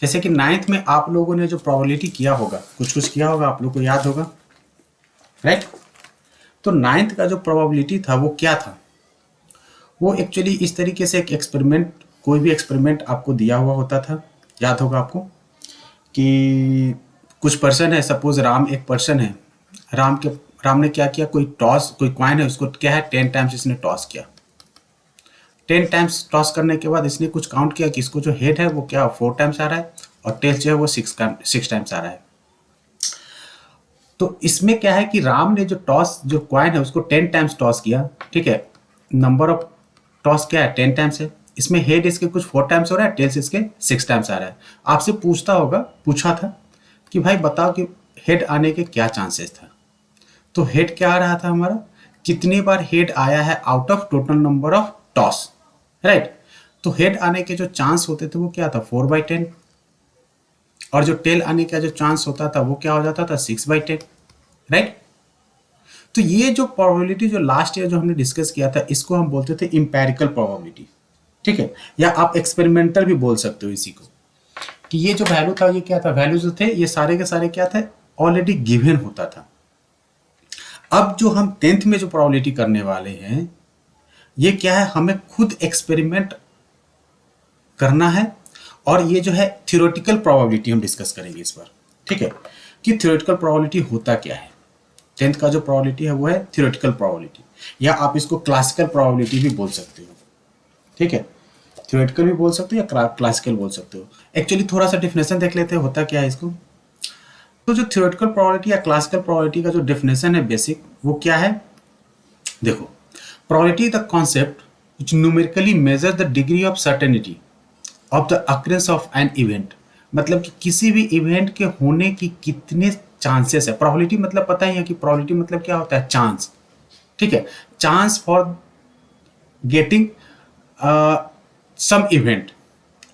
जैसे कि नाइन्थ में आप लोगों ने जो प्रोबेबिलिटी किया होगा, कुछ कुछ किया होगा, आप लोग को याद होगा, राइट। तो नाइन्थ का जो प्रोबेबिलिटी था वो क्या था, वो एक्चुअली इस तरीके से एक एक्सपेरिमेंट, कोई भी एक्सपेरिमेंट आपको दिया हुआ होता था, याद होगा आपको, कि कुछ पर्सन है, सपोज राम एक पर्सन है, राम ने क्या किया, कोई कॉइन है, उसको क्या है 10 टाइम्स इसने टॉस किया। 10 टाइम्स टॉस करने के बाद इसने कुछ काउंट किया कि इसको जो हेड है वो क्या 4 टाइम्स आ रहा है और टेल जो है वो 6 टाइम्स आ रहा है। तो इसमें क्या है कि राम ने जो कॉइन है उसको 10 टाइम्स टॉस किया, ठीक है। नंबर ऑफ टॉस क्या है 10 टाइम्स है, इसमें हेड इसके कुछ 4 टाइम्स हो रहा है, टेल्स इसके 6 टाइम्स आ रहा है। आपसे पूछा था कि भाई बताओ कि हेड आने के क्या चांसेस था। तो हेड क्या आ रहा था हमारा, कितनी बार हेड आया है out of total number of toss, right. तो हेड आने के जो चांस होते थे वो क्या था 4/10, और जो टेल आने का जो चांस होता था वो क्या हो जाता था 6/10, राइट। तो ये जो प्रोबेबिलिटी जो लास्ट ईयर जो हमने डिस्कस किया था, इसको हम बोलते थे इंपेरिकल प्रोबेबिलिटी, ठीक है, या आप एक्सपेरिमेंटल भी बोल सकते हो इसी को, कि ये जो वैल्यू था ये क्या था, वैल्यू जो थे ये सारे के सारे क्या थे, ऑलरेडी गिवन होता था। अब जो हम 10th में जो प्रोबेबिलिटी करने वाले हैं ये क्या है, हमें खुद एक्सपेरिमेंट करना है, और ये जो है थ्योरेटिकल प्रोबेबिलिटी हम डिस्कस करेंगे इस बार, ठीक है, कि थ्योरेटिकल प्रोबेबिलिटी होता क्या है। 10th का जो प्रोबेबिलिटी है वो है थ्योरेटिकल प्रोबेबिलिटी, या आप इसको क्लासिकल प्रोबेबिलिटी भी बोल सकते हो, ठीक है। थ्योरेटिकल भी बोल सकते हो या क्लासिकल बोल सकते हो। एक्चुअली थोड़ा सा डिफिनेशन देख लेते हैं होता क्या है इसको। तो जो थ्योरेटिकल प्रोबेबिलिटी या क्लासिकल प्रोबेबिलिटी का जो डिफिनेशन है बेसिक, वो क्या है, देखो, probability the concept which numerically measures the degree of certainty of the occurrence of an event, मतलब कि किसी भी इवेंट के होने की कितने चांसेस है। प्रोबेबिलिटी मतलब पता ही है कि प्रोबेबिलिटी मतलब क्या होता है, चांस, ठीक है, chance for getting some event,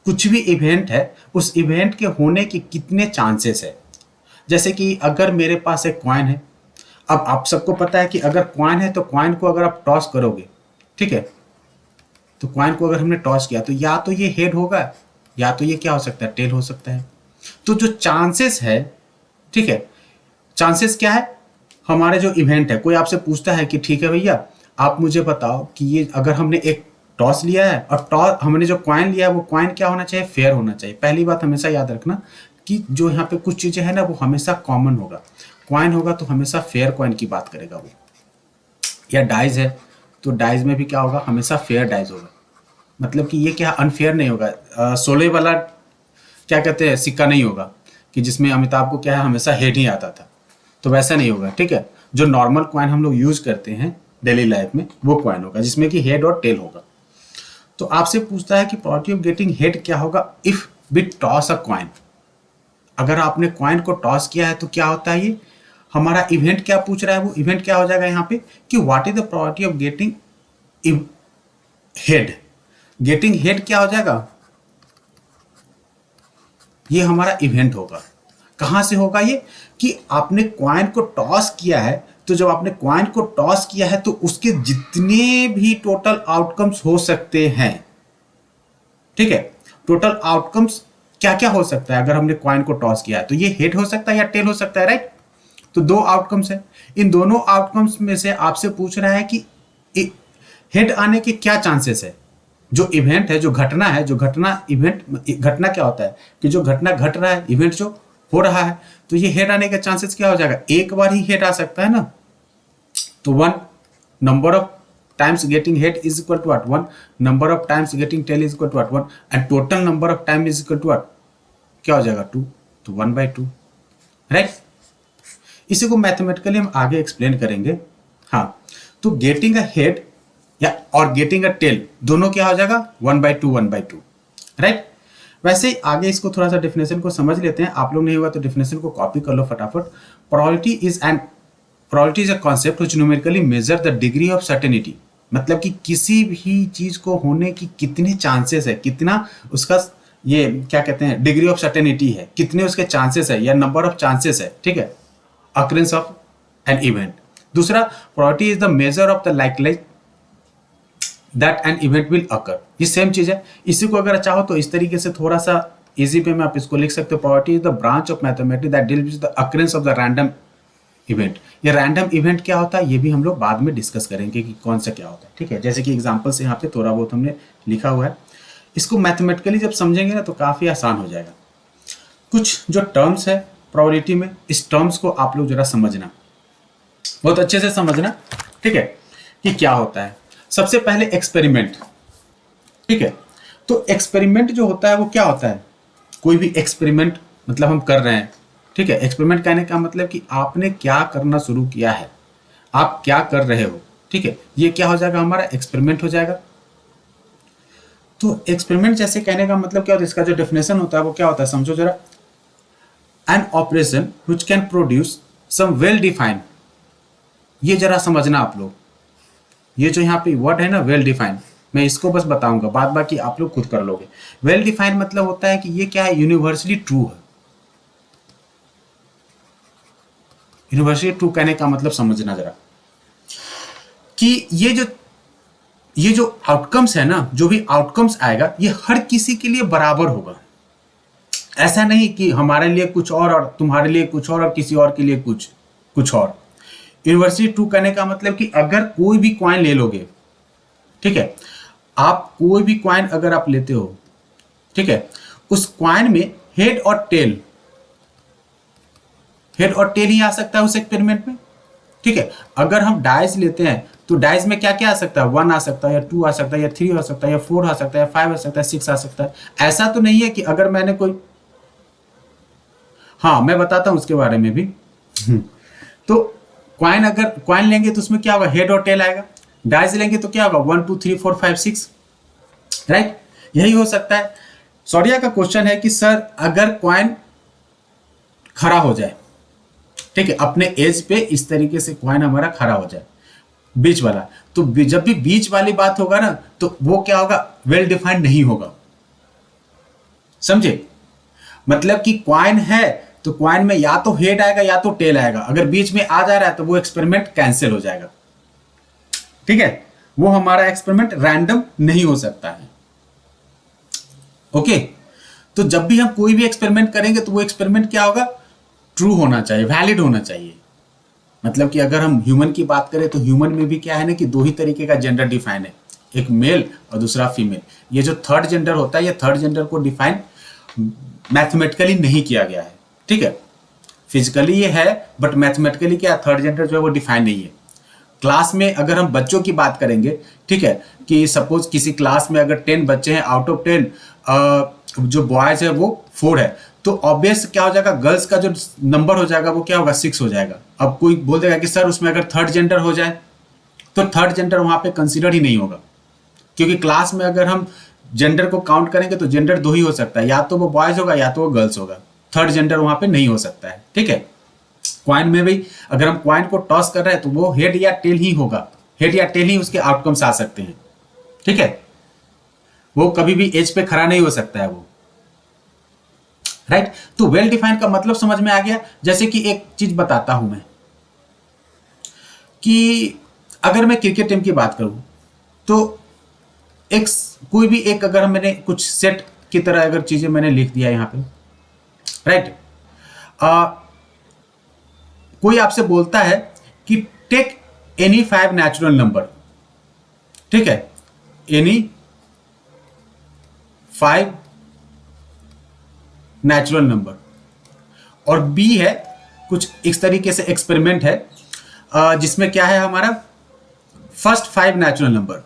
कुछ भी इवेंट है उस इवेंट के होने के कितने चांसेस है। जैसे कि अगर मेरे पास एक कॉइन है, अब आप सबको पता है कि अगर कॉइन है तो कॉइन को अगर आप टॉस करोगे, ठीक है, तो कॉइन को अगर हमने टॉस किया तो या तो ये हेड होगा या तो ये क्या हो सकता है, टेल हो सकता है। तो जो चांसेस है, ठीक है, चांसेस क्या है, हमारे जो इवेंट है, कोई आपसे पूछता है कि ठीक है भैया आप मुझे बताओ कि ये अगर हमने एक टॉस लिया है और टॉस हमने जो कॉइन लिया है वो कॉइन क्या होना चाहिए, फेयर होना चाहिए। पहली बात हमेशा याद रखना कि जो यहाँ पे कुछ चीजें हैं ना वो हमेशा कॉमन होगा, कॉइन होगा तो हमेशा फेयर कॉइन की बात करेगा वो, या डाइज है तो डाइज में भी क्या होगा, हमेशा फेयर डाइज होगा, मतलब कि ये क्या अनफेयर नहीं होगा। सोले वाला क्या कहते हैं सिक्का नहीं होगा कि जिसमें अमिताभ को क्या है हमेशा हेड ही आता था, तो वैसा नहीं होगा, ठीक है। जो नॉर्मल कॉइन हम लोग यूज करते हैं डेली लाइफ में वो कॉइन होगा जिसमें कि हेड और टेल होगा। तो आपसे पूछता है कि प्रोबेबिलिटी ऑफ गेटिंग हेड क्या होगा if we toss a coin, अगर आपने कॉइन को टॉस किया है तो क्या होता है, ये हमारा इवेंट क्या पूछ रहा है, वो इवेंट क्या हो जाएगा यहाँ पे कि what is the probability of getting head. Getting head क्या हो जाएगा, ये हमारा इवेंट होगा। कहां से होगा ये, कि आपने कॉइन को टॉस किया है, तो जब आपने कॉइन को टॉस किया है तो उसके जितने भी टोटल आउटकम्स हो सकते हैं, ठीक है, टोटल आउटकम्स क्या क्या हो सकता है अगर हमने कॉइन को टॉस किया है, तो ये हेड हो सकता है या टेल हो सकता है, राइट। तो दो आउटकम्स है, इन दोनों आउटकम्स में से आपसे पूछ रहा है कि हेड आने के क्या चांसेस है। जो इवेंट है, जो घटना है, जो घटना इवेंट, घटना क्या होता है कि जो घटना घट रहा है, इवेंट जो हो रहा है, तो ये हेड आने के चांसेस क्या हो जाएगा, एक बार ही हेड आ सकता है ना, तो 1 number of times getting head is equal to 1, number of times getting tail is equal to 1, and total number of time is equal to क्या हो जाएगा 2, तो 1/2, राइट। इसी को मैथमेटिकली हम आगे एक्सप्लेन करेंगे। हाँ, तो गेटिंग अ हेड या और गेटिंग अ टेल दोनों क्या हो जाएगा 1/2, राइट। वैसे ही आगे इसको थोड़ा सा डेफिनेशन को समझ लेते हैं, आप लोग नहीं हुआ तो डेफिनेशन को कॉपी कर लो फटाफट। Probability is a concept which numerically measure the degree of certainty, मतलब कि किसी भी चीज को होने की कितने चांसेस है, कितना उसका ये क्या कहते हैं डिग्री ऑफ सर्टेनिटी है, कितने उसके चांसेस है या नंबर ऑफ चांसेस है, ठीक है, occurrence of an event। दूसरा, probability is the measure of the likelihood that an event will occur, ये सेम चीज है। इसी को अगर चाहो तो इस तरीके से थोड़ा सा इजी वे में आप इसको लिख सकते हो, probability is the branch of mathematics that deals with the occurrence of the random event. ये रैंडम इवेंट क्या होता है ये भी हम लोग बाद में डिस्कस करेंगे कि कौन सा क्या होता है, ठीक है। जैसे कि एग्जांपल से यहाँ पे थोड़ा बहुत हमने लिखा हुआ है, इसको मैथमेटिकली जब समझेंगे ना तो काफ़ी आसान हो जाएगा। कुछ जो टर्म्स है प्रोबेबिलिटी में, इस टर्म्स को आप लोग जरा समझना, बहुत अच्छे से समझना, ठीक है, कि क्या होता है। सबसे पहले एक्सपेरिमेंट, ठीक है। तो एक्सपेरिमेंट जो होता है वो क्या होता है, कोई भी एक्सपेरिमेंट मतलब हम कर रहे हैं, ठीक है। एक्सपेरिमेंट कहने का मतलब कि आपने क्या करना शुरू किया है, आप क्या कर रहे हो, ठीक है, ये क्या हो जाएगा, हमारा एक्सपेरिमेंट हो जाएगा। तो एक्सपेरिमेंट जैसे कहने का मतलब क्या होता है, इसका जो डेफिनेशन होता है वो क्या होता है, समझो जरा। An operation which can produce some well defined, ये जरा समझना आप लोग, ये जो यहाँ पे वर्ड है ना वेल डिफाइंड, मैं इसको बस बताऊंगा, बाद बाकी आप लोग खुद कर लोगे। वेल डिफाइंड मतलब होता है कि ये क्या है, यूनिवर्सली ट्रू है। यूनिवर्सली ट्रू कहने का मतलब समझना जरा, कि ये जो आउटकम्स है ना, जो भी आउटकम्स आएगा ये हर किसी के लिए बराबर होगा। ऐसा नहीं कि हमारे लिए कुछ और तुम्हारे लिए कुछ और किसी और के लिए कुछ और। यूनिवर्सली ट्रू कहने का मतलब कि अगर कोई भी कॉइन ले लोगे, ठीक है, आप कोई भी कॉइन अगर आप लेते हो, ठीक है, उस कॉइन में हेड और टेल ही आ सकता है उस एक्सपेरिमेंट में, ठीक है। अगर हम डाइस लेते हैं तो डाइस में क्या क्या आ सकता है, 1 आ सकता है या 2 आ सकता है या 3 आ सकता है या 4 आ सकता है या 5 आ सकता है, 6 आ सकता है। ऐसा तो नहीं है कि अगर मैंने कोई, हाँ मैं बताता हूं उसके बारे में भी। तो अगर कॉइन लेंगे तो उसमें क्या होगा, हेड और टेल आएगा। डाइस लेंगे तो क्या होगा, 1 2 3 4 5 6, राइट। यही हो सकता है। सौर्या का क्वेश्चन है कि सर अगर कॉइन खड़ा हो जाए, ठीक है, अपने एज पे इस तरीके से कॉइन हमारा खड़ा हो जाए, बीच वाला, तो जब भी बीच वाली बात होगा ना तो वो क्या होगा, वेल डिफाइंड नहीं होगा, समझे। मतलब कि क्वाइन है तो क्वाइन में या तो हेड आएगा या तो टेल आएगा, अगर बीच में आ जा रहा है तो वो एक्सपेरिमेंट कैंसिल हो जाएगा, ठीक है। वो हमारा एक्सपेरिमेंट रैंडम नहीं हो सकता है, ओके। तो जब भी हम कोई भी एक्सपेरिमेंट करेंगे तो वो एक्सपेरिमेंट क्या होगा, ट्रू होना चाहिए, वैलिड होना चाहिए। मतलब कि अगर हम ह्यूमन की बात करें तो ह्यूमन में भी क्या है ना कि 2 ही तरीके का जेंडर डिफाइन है, एक मेल और दूसरा फीमेल। ये जो थर्ड जेंडर होता है, ये थर्ड जेंडर को डिफाइन मैथमेटिकली नहीं किया गया है, ठीक है। फिजिकली ये है बट मैथमेटिकली क्या, थर्ड जेंडर जो है वो डिफाइन नहीं है। क्लास में अगर हम बच्चों की बात करेंगे, ठीक है, कि सपोज किसी क्लास में अगर 10 बच्चे हैं, आउट ऑफ 10 जो बॉयज है वो 4 है, तो ऑब्वियस क्या हो जाएगा, गर्ल्स का जो नंबर हो जाएगा वो क्या होगा, 6 हो जाएगा। अब कोई बोल देगा कि सर उसमें अगर थर्ड जेंडर हो जाए, तो थर्ड जेंडर वहां पे कंसिडर ही नहीं होगा, क्योंकि क्लास में अगर हम जेंडर को काउंट करेंगे तो जेंडर 2 ही हो सकता है, या तो वो बॉयज होगा या तो वो गर्ल्स होगा, थर्ड जेंडर वहां पे नहीं हो सकता है, ठीक है। क्वाइन में भी अगर हम क्वाइन को टॉस कर रहे हैं तो वो हेड या टेल ही होगा, हेड या टेल ही उसके आउटकम्स आ सकते हैं, ठीक है। वो कभी भी एज पे खड़ा नहीं हो सकता है वो, राइट। तो वेल डिफाइंड का मतलब समझ में आ गया। जैसे कि एक चीज बताता हूं मैं, कि अगर मैं क्रिकेट टीम की बात करूं तो एक कोई भी एक अगर मैंने कुछ सेट की तरह अगर चीजें मैंने लिख दिया यहां पे, राइट, कोई आपसे बोलता है कि टेक एनी 5 नेचुरल नंबर, ठीक है, एनी 5 नेचुरल नंबर, और बी है कुछ इस तरीके से एक्सपेरिमेंट है जिसमें क्या है हमारा फर्स्ट 5 नेचुरल नंबर।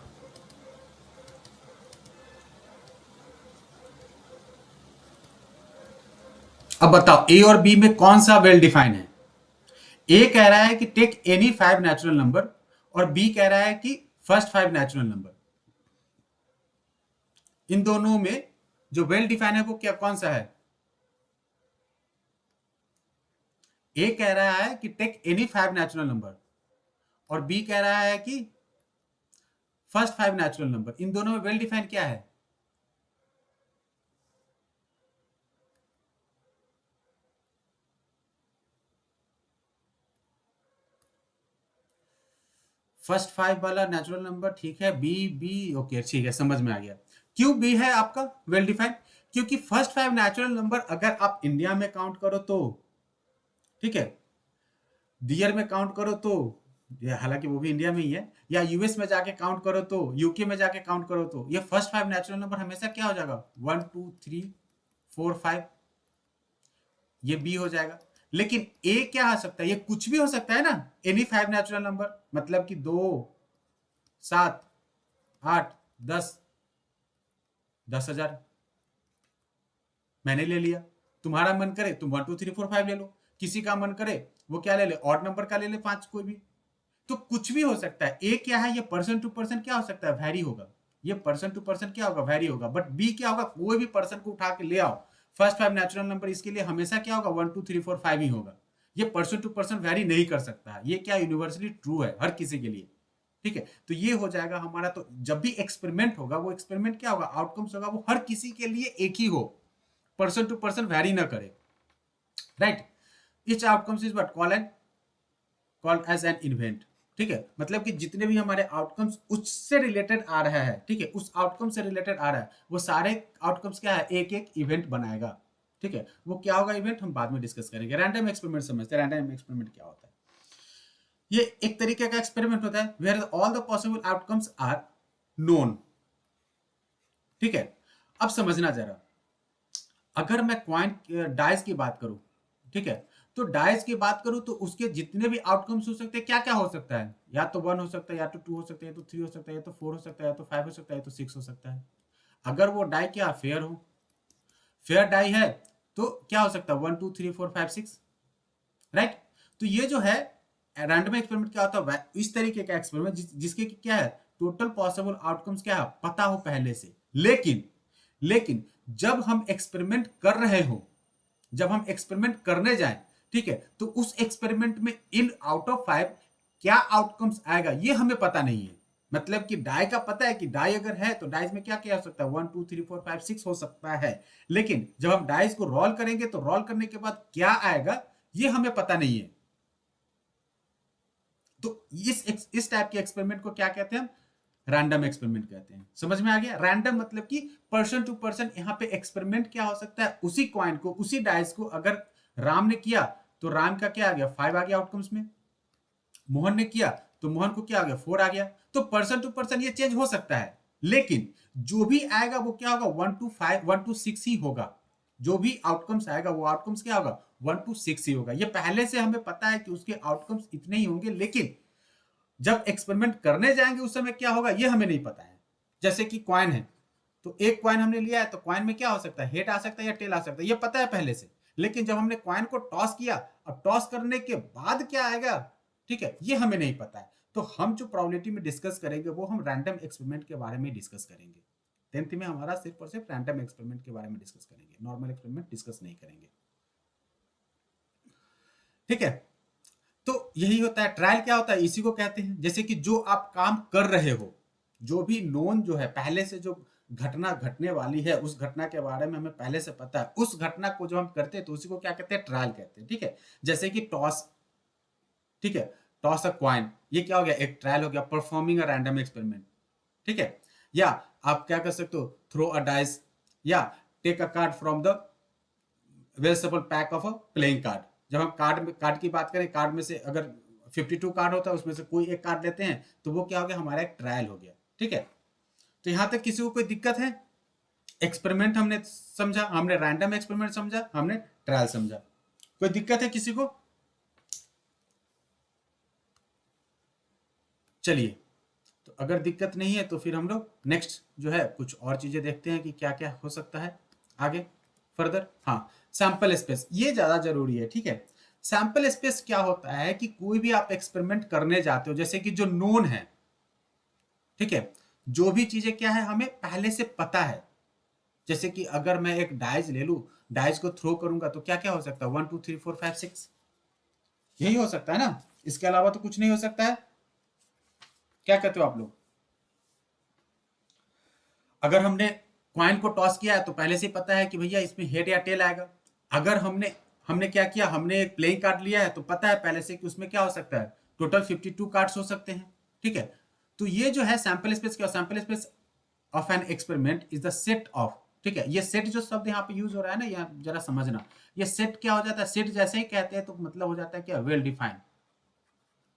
अब बताओ ए और बी में कौन सा वेल डिफाइन है। ए कह रहा है कि टेक एनी 5 नेचुरल नंबर, और बी कह रहा है कि फर्स्ट 5 नेचुरल नंबर। इन दोनों में जो वेल डिफाइन है वो क्या कौन सा है, ए कह रहा है कि टेक एनी 5 नेचुरल नंबर, और बी कह रहा है कि फर्स्ट 5 नेचुरल नंबर। इन दोनों में वेल डिफाइन क्या है, फर्स्ट 5 वाला नेचुरल नंबर, ठीक है, बी बी ओके, ठीक है, समझ में आ गया। क्यों बी है आपका वेल डिफाइंड, क्योंकि फर्स्ट 5 नेचुरल नंबर अगर आप इंडिया में काउंट करो तो, ठीक है, ईयर में काउंट करो तो, हालांकि वो भी इंडिया में ही है, या यूएस में जाके काउंट करो तो, यूके में जाके काउंट करो तो, ये फर्स्ट 5 नेचुरल नंबर हमेशा क्या हो जाएगा, 1 2 3 4 5, ये बी हो जाएगा। लेकिन ए क्या हो सकता है, ये कुछ भी हो सकता है ना, एनी 5 नेचुरल नंबर, मतलब कि 2 7 8 10 10,000 मैंने ले लिया। तुम्हारा मन करे तुम 1 2 3 4 5 ले लो, किसी का मन करे वो क्या ले ले, ऑड नंबर का ले ले, 5 कोई भी, तो कुछ भी हो सकता है। ए क्या है, ये पर्सन टू पर्सन क्या हो सकता है, वैरी होगा, ये पर्सन टू पर्सन क्या होगा, वैरी होगा। बट बी क्या होगा, कोई भी पर्सन को उठा के ले आओ, फर्स्ट 5 नेचुरल नंबर इसके लिए हमेशा क्या होगा, 1 2 3 4 5 ही होगा। ये पर्सन टू पर्सन वैरी नहीं कर सकता है, ये क्या यूनिवर्सली ट्रू है हर किसी के लिए, ठीक है। तो ये हो जाएगा हमारा। तो जब भी एक्सपेरिमेंट होगा, वो एक्सपेरिमेंट क्या होगा, आउटकम्स होगा, वो हर किसी के लिए एक ही हो, पर्सन टू पर्सन वैरी ना करे, right. Each outcomes is what called as an event, ठीक है। मतलब कि जितने भी हमारे आउटकम्स उससे रिलेटेड आ रहा है, ठीक है, उस आउटकम से रिलेटेड आ रहा है, वो सारे आउटकम्स क्या है, एक एक इवेंट बनाएगा, ठीक है। वो क्या होगा इवेंट, हम बाद में डिस्कस करेंगे। रैंडम एक्सपेरिमेंट समझते हैं, रैंडम एक्सपेरिमेंट क्या होता है। ये एक तरीके का एक्सपेरिमेंट होता है where all the possible outcomes are known, ठीक है। अब समझना जरा, अगर मैं क्वाइन डाइस की बात करूं, ठीक है, तो डाइस की बात करूं तो उसके जितने भी आउटकम्स हो सकते हैं, क्या क्या हो सकता है, या तो 1 हो सकता है, या तो 2 हो सकता है, या तो 3 हो सकता है, या तो 4 हो सकता है, या तो 5 हो सकता है, या तो 6 हो सकता है। अगर वो डाई क्या फेयर हो, फेयर डाई है, तो क्या हो सकता है, 1 2 3 4 5 6, राइट। तो ये जो है रैंडम एक्सपेरिमेंट क्या होता है, इस तरीके का एक्सपेरिमेंट जिसके क्या है, टोटल पॉसिबल आउटकम्स क्या है पता हो पहले से। लेकिन जब हम एक्सपेरिमेंट कर रहे हो, जब हम एक्सपेरिमेंट करने जाएं, ठीक है, तो उस एक्सपेरिमेंट में इन आउट ऑफ 5 क्या आउटकम्स आएगा ये हमें पता नहीं है। मतलब कि डाई का पता है कि डाई अगर है तो डाइस में क्या क्या हो सकता है, 1 2 3 4 5 6 हो सकता है। लेकिन जब हम डाइस को रोल करेंगे तो रोल करने के बाद क्या आएगा ये हमें पता नहीं है। तो इस टाइप के एक्सपेरिमेंट को क्या कहते हैं, हम रैंडम एक्सपेरिमेंट कहते हैं। समझ में आ गया, रैंडम मतलब कि पर्सन टू पर्सन। यहां पे एक्सपेरिमेंट क्या हो सकता है, उसी कॉइन को, उसी डाइस को अगर राम ने किया तो राम का क्या आ गया, 5 आ गया आउटकम्स में। मोहन ने किया तो मोहन को क्या आ गया, 4 आ गया। तो पर्सन टू पर्सन ये चेंज हो सकता है, लेकिन जो भी आएगा वो क्या होगा, 1 टू 5 1 टू 6 ही होगा। जो भी आउटकम्स आएगा वो आउटकम्स क्या होगा, 1 टू 6 ही होगा। ये पहले से हमें पता है कि उसके आउटकम्स इतने ही होंगे, लेकिन जब एक्सपेरिमेंट करने जाएंगे उस समय क्या होगा ये हमें नहीं पता है। जैसे कि क्वाइन है, तो एक क्वाइन हमने लिया है, तो क्वाइन में क्या हो सकता है, हेड आ सकता है या टेल आ सकता है, ये पता है पहले से। लेकिन जब हमने क्वाइन को टॉस किया, अब टॉस करने के बाद क्या आएगा, ठीक है, ये हमें नहीं पता है। तो हम जो प्रोबेबिलिटी में डिस्कस करेंगे वो हम रैंडम एक्सपेरिमेंट के बारे में डिस्कस करेंगे। 10th में हमारा सिर्फ और सिर्फ रैंडम एक्सपेरिमेंट के बारे में डिस्कस करेंगे, नॉर्मल एक्सपेरिमेंट डिस्कस नहीं करेंगे, ठीक है। तो यही होता है ट्रायल। क्या होता है, इसी को कहते हैं। जैसे कि जो आप काम कर रहे हो, जो भी नोन जो है, पहले से जो घटना घटने वाली है, उस घटना के बारे में हमें पहले से पता है, उस घटना को जो हम करते हैं तो उसी को क्या कहते हैं, ट्रायल कहते हैं, ठीक है। जैसे कि टॉस, ठीक है, टॉस अ क्वाइन, ये क्या हो गया, एक ट्रायल हो गया, परफॉर्मिंग अ रैंडम एक्सपेरिमेंट, ठीक है। या आप क्या कर सकते हो, थ्रो अ डाइस, या take a card from the well pack of a playing card. जब हम कार्ड की बात करें, कार्ड में से अगर 52 कार्ड होता है उसमें से कोई एक कार्ड लेते हैं, तो वो क्या हो गया, हमारा एक ट्रायल हो गया, ठीक है। तो यहां तक किसी को कोई दिक्कत है, एक्सपेरिमेंट हमने समझा, हमने रैंडम एक्सपेरिमेंट समझा, हमने ट्रायल समझा, कोई दिक्कत है किसी को? चलिए, तो अगर दिक्कत नहीं है तो फिर हम लोग नेक्स्ट जो है कुछ और चीजें देखते हैं कि क्या क्या हो सकता है आगे फर्दर। हाँ, सैंपल स्पेस, ये ज्यादा जरूरी है, ठीक है। सैंपल स्पेस क्या होता है कि कोई भी आप एक्सपेरिमेंट करने जाते हो, जैसे कि जो नोन है, ठीक है, जो भी चीजें क्या है हमें पहले से पता है। जैसे कि अगर मैं एक डाइस ले लू, डाइस को थ्रो करूंगा तो क्या क्या हो सकता है, 1 2 3 4 5 6, यही हो सकता है ना, इसके अलावा तो कुछ नहीं हो सकता है। क्या कहते हो आप लोग? अगर हमने क्वाइन को टॉस किया है तो पहले से ही पता है कि भैया इसमें हेड या टेल आएगा। अगर हमने हमने क्या किया, हमने एक प्लेइंग कार्ड लिया है तो पता है पहले से कि उसमें क्या हो सकता है, टोटल 52 कार्ड्स हो सकते हैं, ठीक है। तो ये जो है सैंपल स्पेस, क्या sample space of an experiment is the set of ठीक है, ये सेट जो शब्द यहाँ पे यूज हो रहा है ना, यहाँ जरा समझना, ये सेट क्या हो जाता है, सेट जैसे ही कहते हैं तो मतलब हो जाता है क्या, वेल डिफाइंड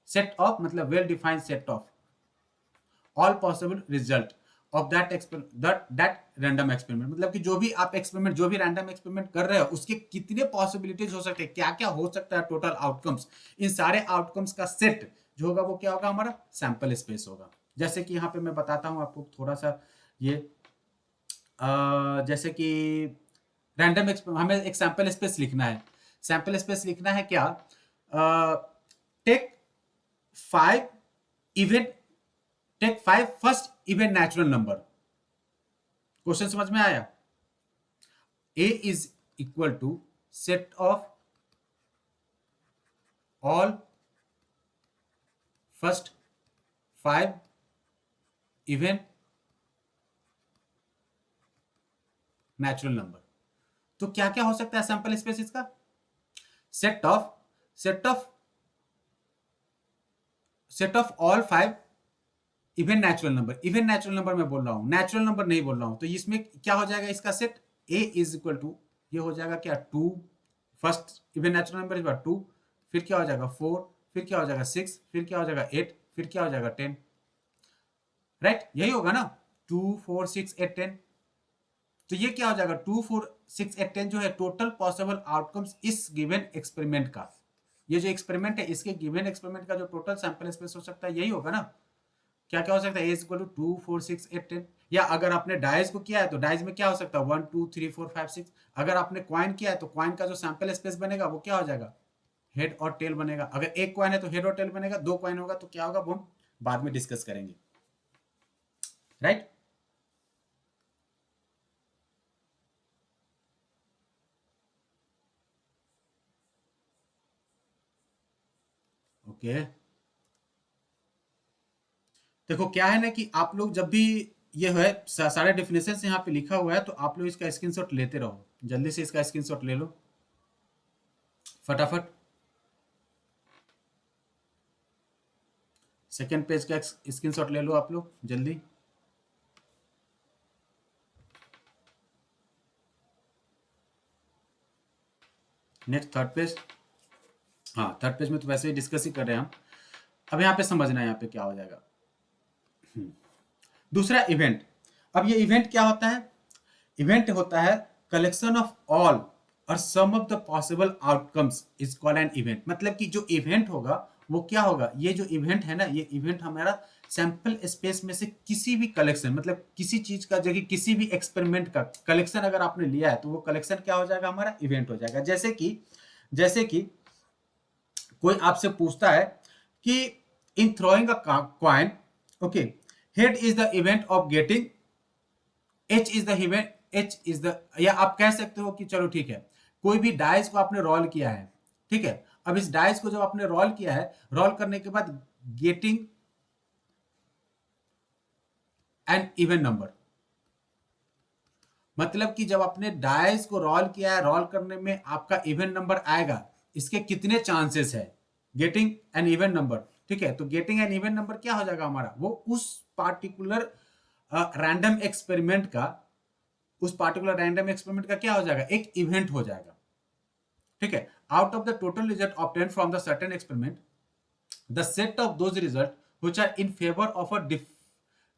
सेट ऑफ, मतलब well defined set of all possible result of that random experiment, मतलब कि जो भी आप एक्सपेरिमेंट, जो भी रैंडम एक्सपेरिमेंट कर रहे हो उसके कितने पॉसिबिलिटीज हो सकते हैं, क्या क्या हो सकता है, टोटल आउटकम्स, इन सारे आउटकम्स का सेट जो होगा वो क्या होगा, हमारा सैंपल स्पेस होगा। जैसे कि यहाँ पे मैं बताता हूँ आपको थोड़ा सा, ये जैसे कि रैंडम हमें एक सैंपल स्पेस लिखना है, सैंपल स्पेस लिखना है क्या, take 5 event, take 5 first event natural number. Question समझ में आया, A is equal to set of all first 5 event natural number. तो क्या क्या हो सकता है सैंपल स्पेस इसका, set of set of set of all 5 event natural number, event natural number मैं बोल रहा हूं, नेचुरल नंबर नहीं बोल रहा हूं, तो इसमें क्या हो जाएगा इसका set, a is equal to, ये हो जाएगा क्या 2, first event natural number is 2, फिर क्या हो जाएगा 4, फिर क्या हो जाएगा 6, फिर क्या हो जाएगा 8, फिर क्या हो जाएगा 10, राइट, यही होगा ना, 2 4 6 8 10। तो ये क्या हो जाएगा 2 4 6 8 10 जो है टोटल पॉसिबल आउटकम्स इस गिवन एक्सपेरिमेंट का, ये जो एक्सपेरिमेंट है इसके गिवन एक्सपेरिमेंट का जो टोटल सैंपल स्पेस हो सकता है यही होगा ना। क्या क्या हो सकता है, ए इक्वल टू 2 4 6 8 10, या अगर आपने डाइज को किया है तो डाइज में क्या हो सकता है 1 2 3 4 5 6, अगर आपने क्वाइन किया है तो क्वाइन का जो सैंपल स्पेस बनेगा वो क्या हो जाएगा, हेड और टेल बनेगा, अगर एक क्वाइन है तो हेड और टेल बनेगा, दो क्वाइन होगा तो क्या होगा वो हम बाद में डिस्कस करेंगे, राइट। ओके, देखो क्या है ना कि आप लोग जब भी ये है सारे डेफिनेशन यहाँ पे लिखा हुआ है तो आप लोग इसका स्क्रीनशॉट लेते रहो, जल्दी से इसका स्क्रीनशॉट ले लो फटाफट, सेकेंड पेज का स्क्रीनशॉट ले लो आप लोग जल्दी। नेक्स्ट थर्ड पेज, हाँ थर्ड पेज में तो वैसे ही डिस्कस ही कर रहे हैं हम, अब यहाँ पे समझना है यहाँ पे क्या हो जाएगा। दूसरा इवेंट, अब ये इवेंट क्या होता है, इवेंट होता है collection of all or some of the possible outcomes is called an event, मतलब कि जो इवेंट होगा वो क्या होगा, ये जो इवेंट है ना, ये इवेंट हमारा सैंपल स्पेस में से किसी भी कलेक्शन, मतलब किसी चीज का जगह किसी भी एक्सपेरिमेंट का कलेक्शन अगर आपने लिया है तो वो कलेक्शन क्या हो जाएगा, हमारा इवेंट हो जाएगा। जैसे कि कोई आपसे पूछता है कि इन throwing a coin, okay, head is the event of getting, H is the event, H is the, या आप कह सकते हो कि चलो ठीक है, कोई भी डाइस को आपने रोल किया है, ठीक है, अब इस डाइस को जब आपने रोल किया है, रोल करने के बाद गेटिंग एन इवन नंबर, मतलब कि जब आपने डाइस को रोल किया है, रोल करने में आपका इवन नंबर आएगा, इसके कितने चांसेस है, गेटिंग एन इवन नंबर, ठीक है, तो गेटिंग एन इवन नंबर क्या हो जाएगा हमारा, वो उस पार्टिकुलर रैंडम एक्सपेरिमेंट का, उस पार्टिकुलर रैंडम एक्सपेरिमेंट का क्या हो जाएगा, एक इवेंट हो जाएगा, ठीक है। Out of the total result obtain from the certain experiment, the set of those result which are in favour of a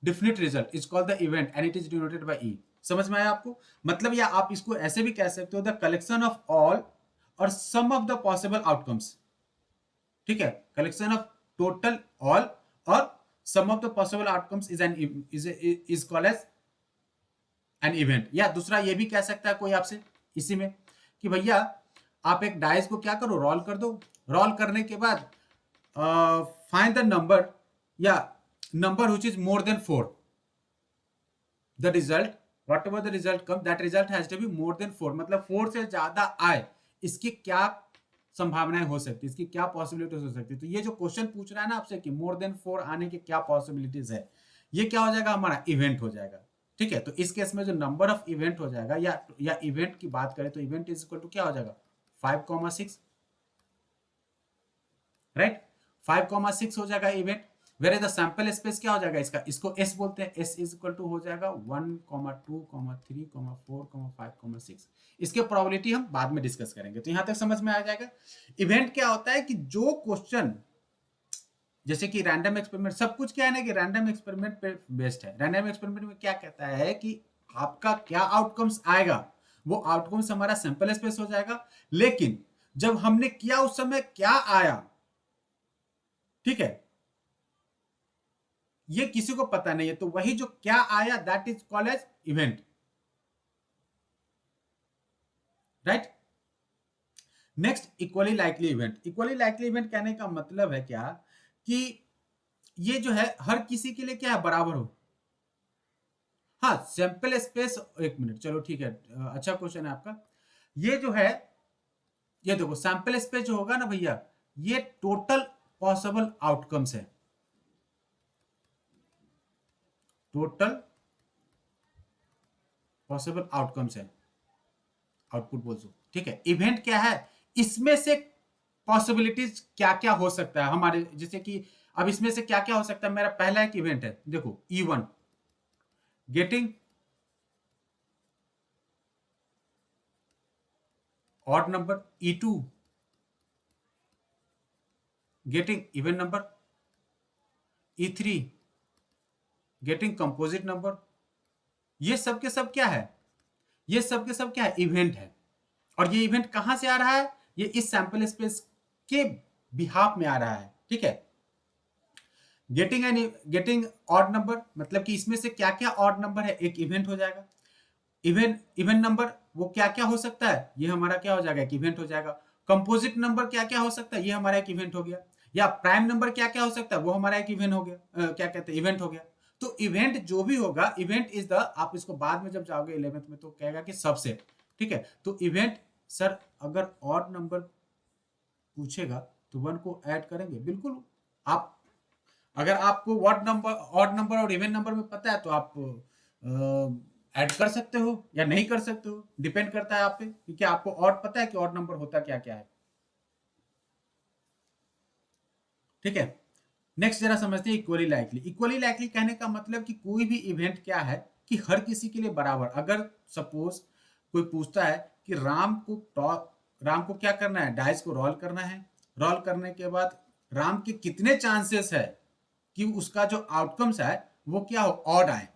definite result is called the event and it is denoted by E. समझ में आया आपको, मतलब, या आप इसको ऐसे भी कह सकते हो, the collection of all or some of the possible outcomes, ठीक है, collection of total all or some of the possible outcomes is called as an event. या दूसरा ये भी कह सकता है कोई आपसे इसी में कि भैया आप एक डाइस को क्या करो, रोल कर दो, रोल करने के बाद फाइंड द नंबर, या number which is more than 4, the result whatever the result come that result has to be more than 4, मतलब 4 से ज्यादा आए, इसकी क्या संभावनाएं हो सकती है, इसकी क्या पॉसिबिलिटीज हो सकती है। तो ये जो क्वेश्चन पूछ रहा है ना आपसे कि मोर देन 4 आने की क्या पॉसिबिलिटीज है, ये क्या हो जाएगा, हमारा इवेंट हो जाएगा, ठीक है। तो इस केस में जो नंबर ऑफ इवेंट हो जाएगा, या इवेंट की बात करें तो इवेंट इज इक्वल टू क्या हो जाएगा 5,6, राइट, 5,6 हो जाएगा event. Where is the sample space क्या हो जाएगा इसका, इसको एस बोलते हैं, एस इज इक्वल टू हो जाएगा 1,2,3,4,5,6। इसके प्रोबेबिलिटी हम बाद में डिस्कस करेंगे। तो यहां तक समझ में आ जाएगा। इवेंट क्या होता है कि जो क्वेश्चन, जैसे कि रैंडम एक्सपेरिमेंट, सब कुछ क्या है ना कि रैंडम एक्सपेरिमेंट पे बेस्ड है। रैंडम एक्सपेरिमेंट में क्या कहता है कि आपका क्या आउटकम्स आएगा, वो आउटकम्स हमारा सैंपल स्पेस हो जाएगा, लेकिन जब हमने किया उस समय क्या आया, ठीक है, ये किसी को पता नहीं है। तो वही जो क्या आया that is called as event, right. Next equally likely event. Equally likely event कहने का मतलब है क्या कि ये जो है हर किसी के लिए क्या है, बराबर हो। हाँ, सैंपल स्पेस, एक मिनट, चलो ठीक है, अच्छा क्वेश्चन है आपका। ये जो है, ये देखो सैंपल स्पेस जो होगा ना भैया, ये टोटल पॉसिबल आउटकम्स है, टोटल पॉसिबल आउटकम्स है, आउटपुट बोल दो, ठीक है। इवेंट क्या है, इसमें से पॉसिबिलिटीज क्या क्या हो सकता है हमारे, जैसे कि अब इसमें से क्या क्या हो सकता है। मेरा पहला एक इवेंट है, देखो E1 getting odd number, E2 getting even number, E3 getting composite number. ये सब के सब क्या है, ये सब के सब क्या है, इवेंट है। और ये इवेंट कहां से आ रहा है, ये इस सैंपल स्पेस के बिहाफ में आ रहा है, ठीक है। गेटिंग ऑड नंबर मतलब कि इसमें से क्या क्या ऑड नंबर है, एक इवेंट हो जाएगा। इवन नंबर वो क्या क्या हो सकता है, ये हमारा क्या हो जाएगा, एक इवेंट हो जाएगा। कंपोजिट नंबर क्या क्या हो सकता है, ये हमारा एक इवेंट हो गया। या प्राइम नंबर क्या क्या हो सकता है, वो हमारा एक इवेंट हो गया, क्या कहते हैं, इवेंट हो गया। तो इवेंट जो भी होगा, इवेंट इज द, आप इसको बाद में जब जाओगे 11th में तो कहेगा कि सबसेट, ठीक है। तो इवेंट, सर अगर ऑड नंबर पूछेगा तो 1 को ऐड करेंगे, बिल्कुल। आप अगर आपको व्हाट नंबर, ऑड नंबर और इवन नंबर में पता है तो आप ऐड कर सकते हो या नहीं कर सकते हो, डिपेंड करता है आप पे, क्योंकि आपको ऑड पता है कि ऑड नंबर होता क्या क्या है, ठीक है। नेक्स्ट जरा समझते हैं इक्वली लाइकली। इक्वली लाइकली कहने का मतलब कि कोई भी इवेंट क्या है कि हर किसी के लिए बराबर। अगर सपोज कोई पूछता है कि राम को क्या करना है, डाइस को रोल करना है, रोल करने के बाद राम के कितने चांसेस है कि उसका जो आउटकम्स है वो क्या हो, ऑड आए।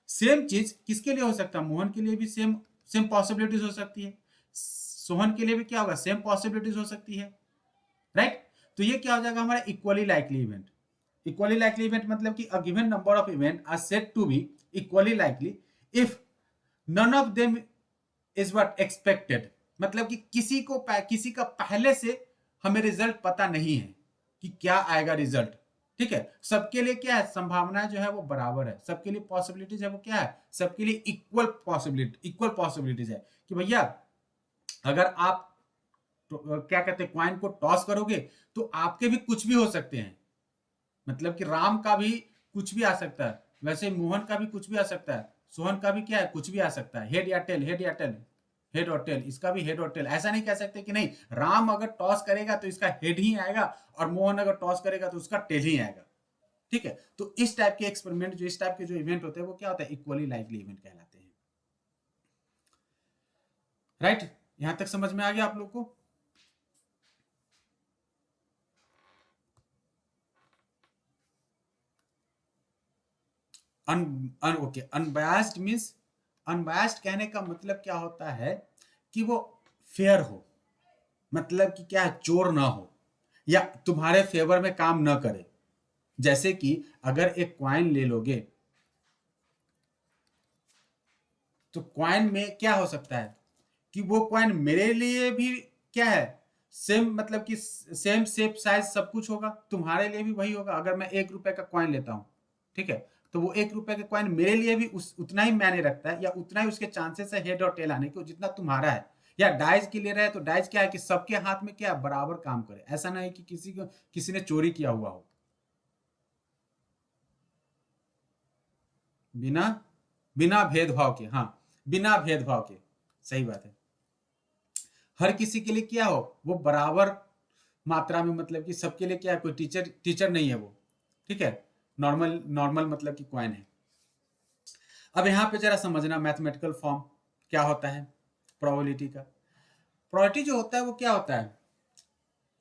सेम चीज किसके लिए हो सकता है, मोहन के लिए भी सेम सेम पॉसिबिलिटीज हो सकती है, सोहन के लिए भी क्या होगा, सेम पॉसिबिलिटीज हो सकती है, राइट। तो ये क्या हो जाएगा हमारा equally likely event. Equally likely event मतलब कि a given number of event are said to be equally likely if none of them is what expected. मतलब कि किसी का पहले से हमें रिजल्ट पता नहीं है कि क्या आएगा रिजल्ट, ठीक है। सबके लिए क्या है, संभावनाएं जो है वो बराबर है, सबके लिए पॉसिबिलिटीज है वो क्या है, सबके लिए इक्वल पॉसिबिलिटीज है कि भैया अगर आप तो क्या कहते हैं, क्वाइन को टॉस करोगे तो आपके भी कुछ भी हो सकते हैं। मतलब कि राम का भी कुछ भी आ सकता है, वैसे मोहन का भी कुछ भी आ सकता है, सोहन का भी क्या है, कुछ भी आ सकता है, हेड या टेल, हेड या टेल, हेड और टेल, इसका भी हेड और टेल। ऐसा नहीं कह सकते कि नहीं राम अगर टॉस करेगा तो इसका हेड ही आएगा और मोहन अगर टॉस करेगा तो उसका टेल ही आएगा, ठीक है। तो इस टाइप के एक्सपेरिमेंट, जो इस टाइप के जो इवेंट होते हैं वो क्या होता है, इक्वली लाइकली इवेंट कहलाते हैं, राइट। यहां तक समझ में आ गया आप लोग को। ओके, अनबायस्ड मीन्स, अनबायस्ड कहने का मतलब क्या होता है कि वो फेयर हो, मतलब कि क्या है, चोर ना हो या तुम्हारे फेवर में काम ना करे। जैसे कि अगर एक क्वाइन ले लोगे तो क्वाइन में क्या हो सकता है कि वो क्वाइन मेरे लिए भी क्या है, सेम, मतलब कि सेम शेप साइज सब कुछ होगा, तुम्हारे लिए भी वही होगा। अगर मैं 1 रुपए का क्वाइन लेता हूं, ठीक है, तो वो 1 रुपए का क्वाइन मेरे लिए भी उतना ही मायने रखता है या उतना ही उसके चांसेस है हेड और टेल आने के जितना तुम्हारा है। या डाइज की ले रहे हैं तो डाइज क्या है कि सबके हाथ में क्या है, बराबर काम करे। ऐसा नहीं कि किसी ने चोरी किया हुआ हो, बिना बिना भेदभाव के, हाँ, बिना भेदभाव के, सही बात है। हर किसी के लिए क्या हो, वो बराबर, मात्रा में, मतलब कि सबके लिए क्या है, कोई टीचर टीचर नहीं है वो, ठीक है, नॉर्मल नॉर्मल मतलब कि कॉइन है। अब यहाँ पे जरा समझना मैथमेटिकल फॉर्म क्या होता है प्रोबेबिलिटी का। प्रोबेबिलिटी जो होता है वो क्या होता है,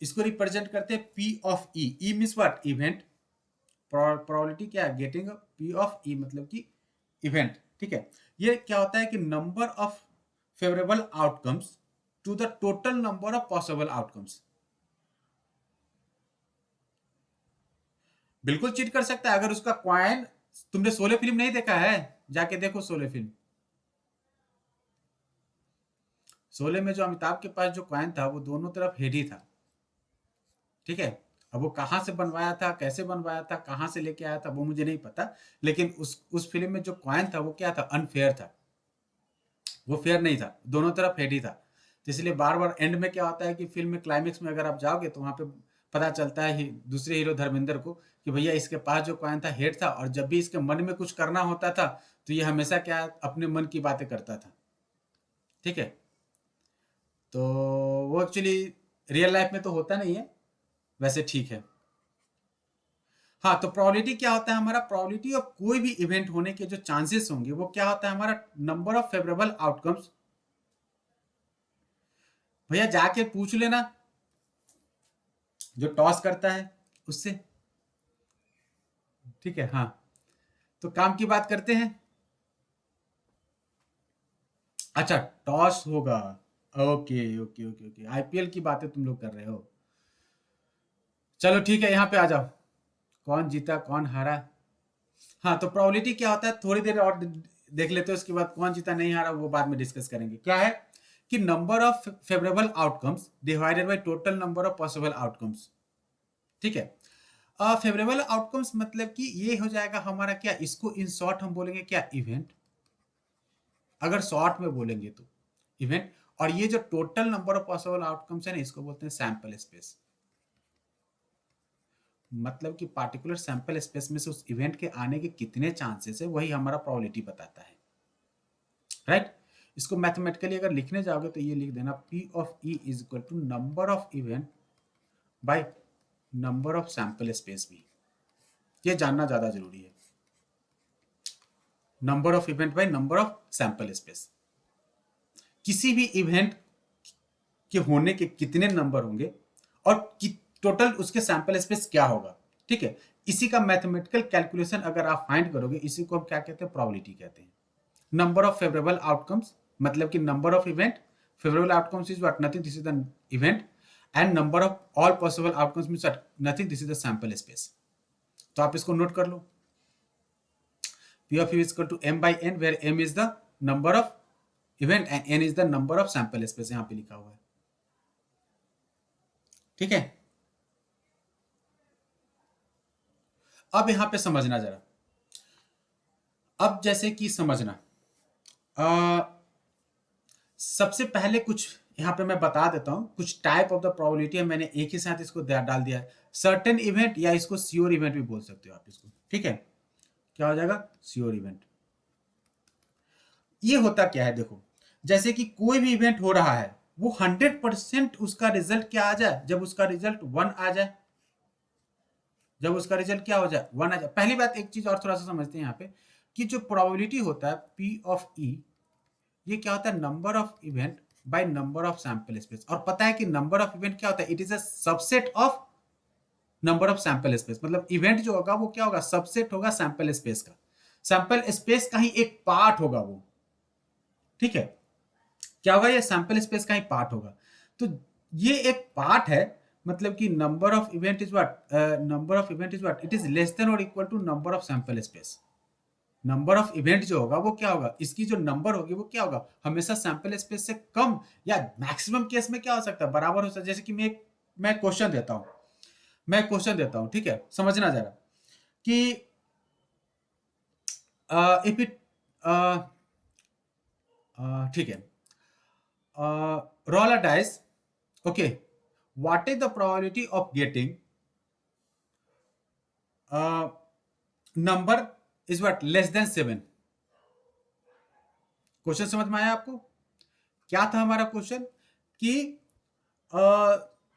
इसको रिप्रेजेंट करते हैं P of E. E means what, event. Probability क्या है, गेटिंग पी ऑफ ई मतलब कि इवेंट, ठीक है। ये क्या होता है कि number of favourable outcomes to the total number of possible outcomes. बिल्कुल चीट कर सकता है अगर उसका क्वाइन, तुमने शोले फिल्म नहीं देखा है, जाके देखो शोले फिल्म। शोले में जो अमिताभ के पास जो क्वाइन था वो दोनों तरफ हेड ही था, ठीक है। अब वो कहाँ से बनवाया था, कैसे बनवाया था, कहाँ से लेके आया था, वो मुझे नहीं पता, लेकिन उस फिल्म में जो क्वाइन था वो क्या था, अनफेयर था, वो फेयर नहीं था, दोनों तरफ हेड ही था। तो इसलिए बार बार एंड में क्या होता है कि फिल्म में क्लाइमेक्स में अगर आप जाओगे तो वहां पे पता चलता है दूसरे हीरो धर्मेंद्र को कि भैया इसके पास जो कॉइन था हेड था, और जब भी इसके मन में कुछ करना होता था तो ये हमेशा क्या अपने मन की बातें करता था, ठीक है। तो वो एक्चुअली रियल लाइफ में तो होता नहीं है, वैसे ठीक है। हाँ, तो प्रोबेबिलिटी क्या होता है हमारा, प्रोबेबिलिटी ऑफ कोई भी इवेंट होने के जो चांसेस होंगे वो क्या होता है हमारा, नंबर ऑफ फेवरेबल आउटकम्स। भैया जाके पूछ लेना जो टॉस करता है उससे, ठीक है। हाँ, तो काम की बात करते हैं। अच्छा, टॉस होगा, okay okay okay okay, IPL की बातें तुम लोग कर रहे हो। चलो ठीक है, यहाँ पे आ जाओ, कौन जीता कौन हारा। हाँ, तो प्रोबेबिलिटी क्या होता है, थोड़ी देर और देख लेते हैं, उसके बाद कौन जीता नहीं हारा वो बाद में डिस्कस करेंगे। क्या है कि number of favourable outcomes divided by total number of possible outcomes, ठीक है। फेवरेबल आउटकम्स मतलब कि ये हो जाएगा हमारा क्या, इसको इन शॉर्ट हम बोलेंगे क्या, इवेंट, अगर शॉर्ट में बोलेंगे तो इवेंट। और ये जो total number of possible outcomes है ना, इसको बोलते हैं सैंपल स्पेस। मतलब कि पार्टिकुलर सैंपल स्पेस में से उस इवेंट के आने के कितने चांसेस है, वही हमारा प्रोबेबिलिटी बताता है, राइट। इसको मैथमेटिकली अगर लिखने जाओगे तो ये लिख देना, p of e is equal to number of event by number of sample space भी। ये जानना ज्यादा जरूरी है, number of event by number of sample space. किसी भी इवेंट के होने के कितने नंबर होंगे और टोटल उसके सैंपल स्पेस क्या होगा, ठीक है। इसी का मैथमेटिकल कैलकुलेशन अगर आप फाइंड करोगे, इसी को हम क्या कहते हैं, प्रोबेबिलिटी कहते हैं। नंबर ऑफ फेवरेबल आउटकम्स मतलब कि number of event, favourable outcomes is what, nothing, this is the event, and number of all possible outcomes means nothing, this is the sample space. तो आप इसको नोट कर लो, P of u is equal to m by n, where m is the number of event and n is the number of sample space, यहां पे लिखा हुआ है, ठीक है। अब यहां पे समझना जरा, अब जैसे कि समझना, सबसे पहले कुछ यहां पे मैं बता देता हूं, कुछ टाइप ऑफ द प्रोबेबिलिटी है, मैंने एक ही साथ इसको डाल दिया है, सर्टेन इवेंट, या इसको श्योर इवेंट भी बोल सकते हो आप इसको, ठीक है। क्या हो जाएगा, श्योर इवेंट। ये होता क्या है, देखो, जैसे कि कोई भी इवेंट हो रहा है, वो 100% उसका रिजल्ट क्या आ जाए, जब उसका रिजल्ट 1 आ जाए, जब उसका रिजल्ट क्या हो जाए, 1 आ जाए। पहली बात, एक चीज और थोड़ा सा समझते हैं यहाँ पे, कि जो प्रोबेबिलिटी होता है पी ऑफ ई, ये क्या होता है, number of event by number of sample space. और पता है कि नंबर ऑफ इवेंट क्या होता है, it is a subset of number of sample space. मतलब इवेंट जो होगा वो क्या होगा, सबसेट होगा सैंपल स्पेस का, सैंपल स्पेस का ही एक पार्ट होगा वो, ठीक है। क्या होगा, ये सैंपल स्पेस का ही पार्ट होगा। तो ये एक पार्ट है, मतलब कि number of event is what, number of event is what, it is less than or equal to number of sample space. Number of event जो होगा वो क्या होगा, इसकी जो नंबर होगी वो क्या होगा, हमेशा सैंपल स्पेस से कम, या मैक्सिमम केस में क्या हो सकता है, बराबर हो सकता है। जैसे कि मैं क्वेश्चन देता हूं, ठीक है, समझना जरा कि इफ इट, ठीक है, roll a dice, okay, what is the probability of getting number is what, less than 7। Question समझ में आया आपको, क्या था हमारा क्वेश्चन, कि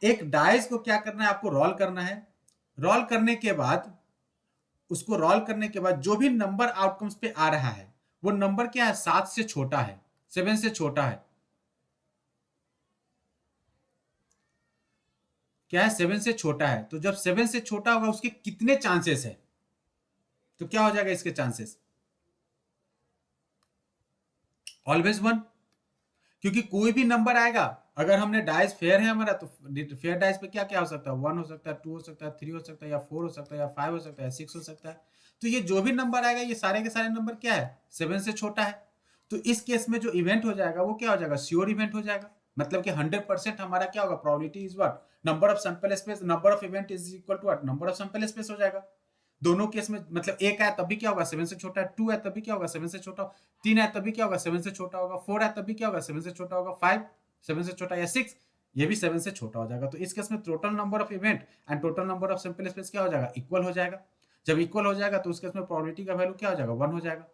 एक डाइस को क्या करना है, आपको रोल करना है। रोल करने के बाद, उसको रोल करने के बाद जो भी नंबर आउटकम्स पे आ रहा है वो नंबर क्या है, 7 से छोटा है, 7 से छोटा है। क्या है, 7 से छोटा है। तो जब 7 से छोटा होगा उसके कितने चांसेस है, तो क्या हो जाएगा इसके चांसेस, ऑलवेज 1। क्योंकि कोई भी नंबर आएगा, अगर हमने डाइस फेयर है हमारा, तो फेयर डाइस पे क्या क्या हो सकता है, 1 हो सकता है, 2 हो सकता है, 3 हो सकता है, या 4 हो सकता है, या 5 हो सकता है, 6 हो सकता है। तो ये जो भी नंबर आएगा, ये सारे के सारे नंबर क्या है, 7 से छोटा है। तो इस केस में जो इवेंट हो जाएगा वो क्या हो जाएगा, श्योर इवेंट हो जाएगा। मतलब कि 100% हमारा क्या होगा, probability is what, number of sample space, number of event is equal to what, number of sample space हो जाएगा। दोनों केस में मतलब एक है तब भी क्या होगा, 7 से छोटा है, 2 है तब भी क्या होगा, 7 से छोटा, 3 है तब भी क्या होगा, 7 से छोटा होगा, 4 है तब भी क्या होगा, 7 से छोटा होगा, 5 7 से छोटा, या 6 ये भी 7 से छोटा हो जाएगा। तो इस केस में total number of event and total number of sample space क्या हो जाएगा, इक्वल हो जाएगा। जब इक्वल हो जाएगा तो उस केस में प्रोबेबिलिटी का वैल्यू क्या हो जाएगा, 1 हो जाएगा,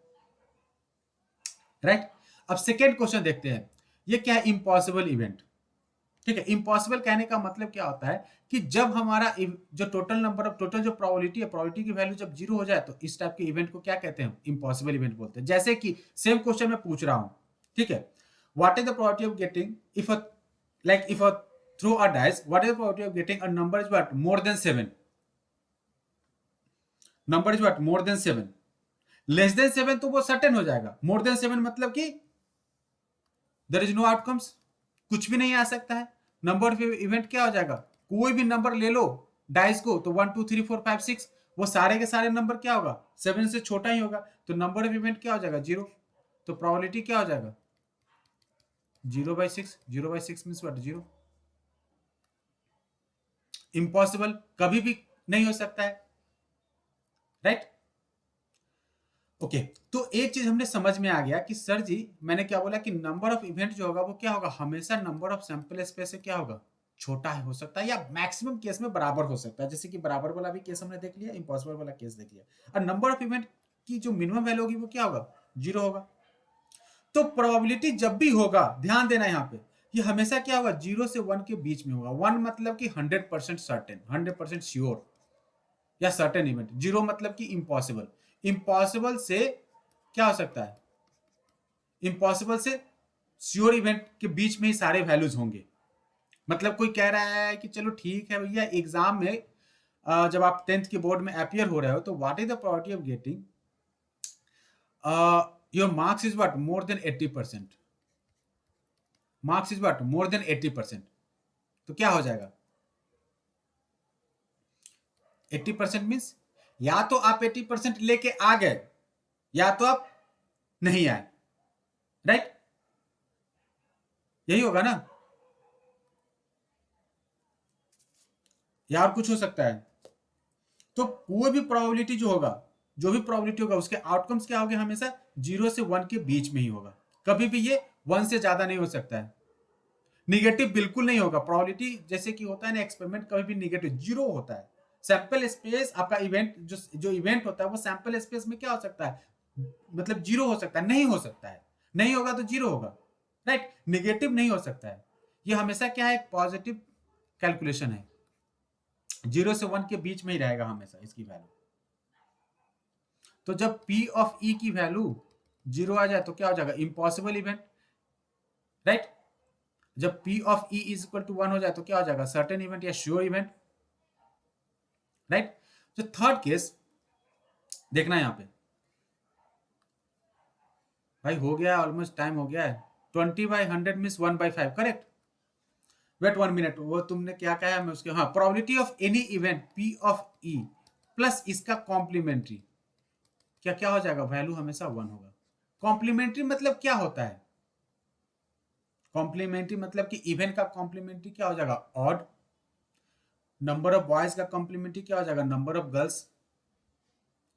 राइट। अब सेकेंड क्वेश्चन देखते हैं, ये क्या है, इम्पॉसिबल इवेंट। ठीक है, इम्पॉसिबल कहने का मतलब क्या होता है कि जब हमारा जो टोटल नंबर ऑफ, टोटल जो प्रोबेबिलिटी है, प्रोबेबिलिटी की वैल्यू जब 0 हो जाए तो इस टाइप के इवेंट को क्या कहते हैं, इम्पॉसिबल इवेंट बोलते हैं। जैसे कि सेम क्वेश्चन में पूछ रहा हूं, ठीक है, what is the probability of getting if a, like if a throw a dice, what is the probability of getting a number is what, more than 7, number is what, more than 7, less than 7 तो वो certain हो जाएगा, more than 7 मतलब कि there is no outcomes, कुछ भी नहीं आ सकता है। नंबर ऑफ इवेंट क्या हो जाएगा, कोई भी नंबर ले लो डाइस को, तो 1 2 3 4 5 6, वो सारे के सारे नंबर क्या होगा, 7 से छोटा ही होगा। तो नंबर ऑफ इवेंट क्या हो जाएगा, 0। तो प्रोबेबिलिटी क्या हो जाएगा, 0/6, 0/6 मीन्स व्हाट, 0। इम्पॉसिबल कभी भी नहीं हो सकता है, राइट। ओके, तो एक चीज हमने समझ में आ गया कि सर जी मैंने क्या बोला कि नंबर ऑफ इवेंट जो होगा वो क्या होगा, हमेशा नंबर ऑफ सैंपल स्पेस से क्या होगा, छोटा है, हो सकता है, या मैक्सिमम केस में बराबर हो सकता है। जैसे कि बराबर वाला भी केस हमने देख लिया, इम्पॉसिबल वाला केस देख लिया। और नंबर ऑफ इवेंट की जो मिनिमम वैल्यू होगी वो क्या होगा, 0 होगा। तो प्रोबेबिलिटी जब भी होगा, ध्यान देना यहाँ पे, ये हमेशा क्या होगा, 0 से 1 के बीच में होगा। 1 मतलब कि 100% सर्टेन, 100% श्योर या सर्टेन इवेंट। 0 मतलब कि इम्पॉसिबल, इम्पॉसिबल से क्या हो सकता है, इम्पॉसिबल से श्योर इवेंट के बीच में ही सारे वैल्यूज होंगे। मतलब कोई कह रहा है कि चलो ठीक है भैया, एग्जाम में जब आप 10th के बोर्ड में अपियर हो रहे हो, तो what is the probability of getting your marks is what, more than 80%, marks is what, more than 80%। तो क्या हो जाएगा, 80% मीन्स या तो आप 80% लेके आ गए, या तो आप नहीं आए, राइट, यही होगा ना, या और कुछ हो सकता है। तो कोई भी प्रोबेबिलिटी जो होगा, जो भी प्रोबेबिलिटी होगा, उसके आउटकम्स क्या होंगे, हमेशा 0 से 1 के बीच में ही होगा। कभी भी ये 1 से ज्यादा नहीं हो सकता है। निगेटिव बिल्कुल नहीं होगा। प्रोबेबिलिटी जैसे कि होता है ना एक्सपेरिमेंट, कभी भी निगेटिव 0 होता है। सैंपल स्पेस आपका इवेंट जो इवेंट होता है वो सैंपल स्पेस में क्या हो सकता है, मतलब 0 हो सकता है, नहीं हो सकता है। नहीं होगा तो 0 होगा, राइट। निगेटिव नहीं हो सकता है। ये हमेशा क्या है, पॉजिटिव कैलकुलेशन है। 0 से 1 के बीच में ही रहेगा हमेशा इसकी वैल्यू। तो जब P ऑफ E की वैल्यू 0 आ जाए तो क्या हो जाएगा, इम्पॉसिबल इवेंट, राइट। जब P of E is equal to 1 हो जाए तो क्या हो जाएगा, सर्टेन इवेंट या श्योर इवेंट, राइट। जो थर्ड केस देखना यहां पे, भाई हो गया, ऑलमोस्ट टाइम हो गया है। 20/100 मीन्स 1/5, करेक्ट। वेट 1 मिनट, वो तुमने क्या कहा है, मैं उसके, हाँ, probability of any event P of E plus इसका कॉम्प्लीमेंट्री, क्या क्या हो जाएगा, वैल्यू हमेशा 1 होगा। कॉम्प्लीमेंट्री मतलब क्या होता है, कॉम्प्लीमेंट्री मतलब कि इवेंट का कॉम्प्लीमेंट्री क्या हो जाएगा, ऑड। नंबर ऑफ बॉयज का कॉम्प्लीमेंट्री क्या हो जाएगा, नंबर ऑफ गर्ल्स,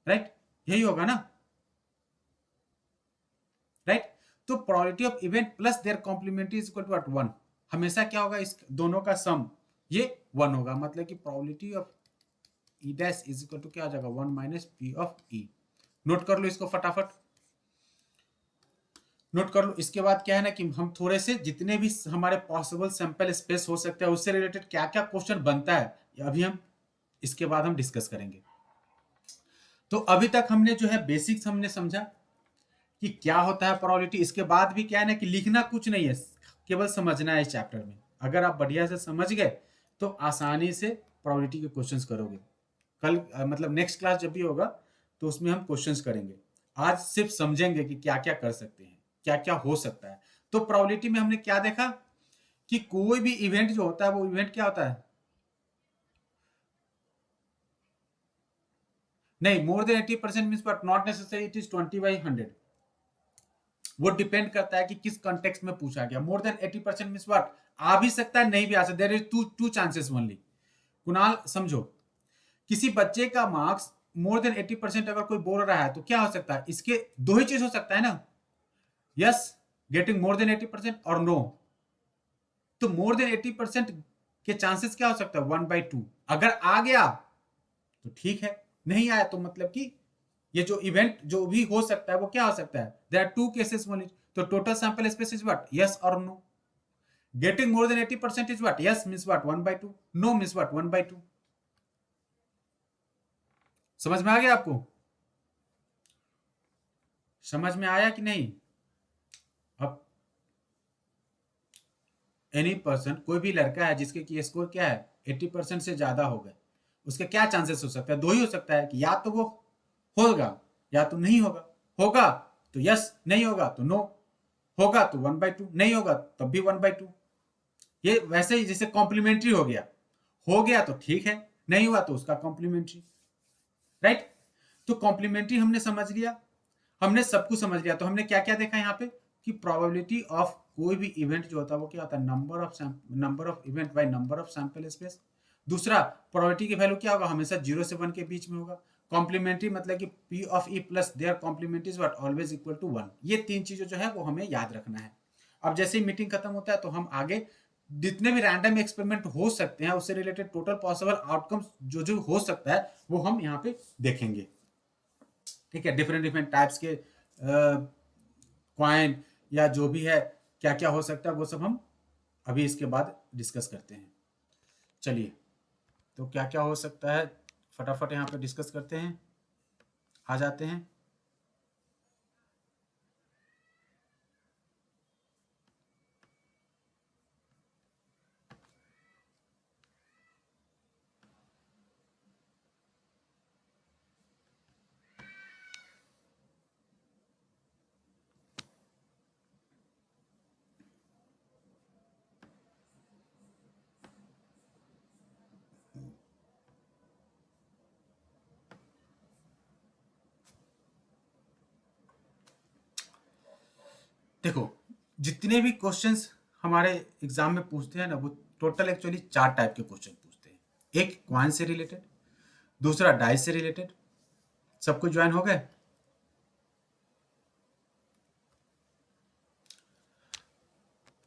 राइट, यही होगा ना, राइट। तो probability of event plus their complementary is equal to what, 1। हमेशा क्या होगा, इस दोनों का सम ये 1 होगा। मतलब कि probability of E dash is equal to क्या हो जाएगा, 1 minus P of E। Note कर लो इसको फटाफट। नोट कर लो। इसके बाद क्या है ना कि हम थोड़े से जितने भी हमारे पॉसिबल सैंपल स्पेस हो सकता है उससे रिलेटेड क्या क्या क्वेश्चन बनता है अभी हम इसके बाद हम डिस्कस करेंगे। तो अभी तक हमने जो है बेसिक्स हमने समझा कि क्या होता है प्रोबेबिलिटी। इसके बाद भी क्या है ना कि लिखना कुछ नहीं है, केवल समझना है इस चैप्टर में। अगर आप बढ़िया से समझ गए तो आसानी से प्रोबेबिलिटी के क्वेश्चंस करोगे। कल मतलब नेक्स्ट क्लास जब भी होगा तो उसमें हम क्वेश्चंस करेंगे। आज सिर्फ समझेंगे कि क्या क्या कर सकते हैं, क्या क्या हो सकता है। तो प्रोबेबिलिटी में हमने क्या देखा कि कोई भी इवेंट जो होता है वो इवेंट क्या होता है, नहीं मोर than 80% means but not necessary it is 20/100। वो डिपेंड करता है कि किस कॉन्टेक्स्ट में पूछा गया। मोर देन 80% मींस व्हाट, आ भी सकता है नहीं भी आ सकता। There is two chances only. Kunal समझो, किसी बच्चे का मार्क्स मोर देन 80% अगर कोई बोल रहा है तो क्या हो सकता है, इसके दो ही चीज हो सकता है ना, यस गेटिंग मोर देन 80% और नो। तो मोर देन 80% के चांसेस क्या हो सकता है 1/2। अगर आ गया तो ठीक है, नहीं आया तो मतलब कि ये जो इवेंट जो भी हो सकता है वो क्या हो सकता है, there are two cases only. तो total sample space is what, yes और no. Getting more than 80% is what, yes means what 1/2, no means what 1/2। समझ में आ गया आपको, समझ में आया कि नहीं। अब एनी पर्सन, कोई भी लड़का है जिसके की स्कोर क्या है 80% से ज्यादा हो गए, उसके क्या चांसेस हो सकता है, दो ही हो सकता है कि या तो वो होगा या तो नहीं होगा। होगा तो यस, नहीं होगा तो नो। होगा तो 1/2, नहीं होगा तब भी 1/2। ये वैसे ही जैसे कॉम्प्लीमेंट्री हो गया तो ठीक है, नहीं हुआ तो उसका कॉम्प्लीमेंट्री, राइट। तो कॉम्प्लीमेंट्री हमने समझ लिया, हमने सब कुछ समझ लिया। तो हमने क्या क्या देखा यहाँ पे कि प्रोबेबिलिटी ऑफ कोई भी इवेंट जो होता है वो क्या होता है, number of event by number of sample space. दूसरा, प्रोबेबिलिटी की वैल्यू क्या होगा, हमेशा 0 से 1 के बीच में होगा। कॉम्प्लीमेंट्री मतलब कि P of E plus their complement is what always equal to 1। ये तीन चीजें जो है वो हमें याद रखना है। अब जैसे ही मीटिंग खत्म होता है तो हम आगे जितने भी रैंडम एक्सपेरिमेंट हो सकते हैं उससे रिलेटेड टोटल पॉसिबल आउटकम्स जो जो हो सकता है वो हम यहाँ पे देखेंगे। ठीक है, डिफरेंट डिफरेंट टाइप्स के क्वाइन या जो भी है क्या क्या हो सकता है वो सब हम अभी इसके बाद डिस्कस करते हैं। चलिए, तो क्या क्या हो सकता है फटाफट यहाँ पे डिस्कस करते हैं, आ जाते हैं। देखो, जितने भी क्वेश्चंस हमारे एग्जाम में पूछते हैं ना वो टोटल एक्चुअली चार टाइप के क्वेश्चन पूछते हैं। एक क्वांट से रिलेटेड, दूसरा डाइस से रिलेटेड। सबको ज्वाइन हो गए।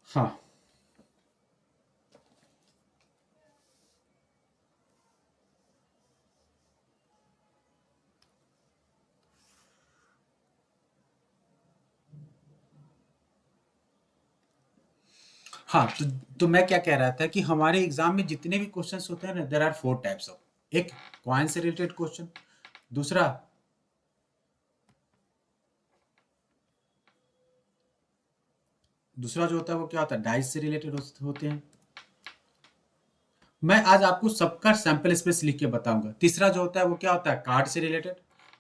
हाँ हाँ, तो मैं क्या कह रहा था कि हमारे एग्जाम में जितने भी क्वेश्चंस होते हैं ना there are four types of. एक क्वांट से रिलेटेड क्वेश्चन, दूसरा दूसरा जो होता है वो क्या होता है डाइस से रिलेटेड होते हैं। मैं आज आपको सबका सैंपल स्पेस लिख के बताऊंगा। तीसरा जो होता है वो क्या होता है कार्ड से रिलेटेड,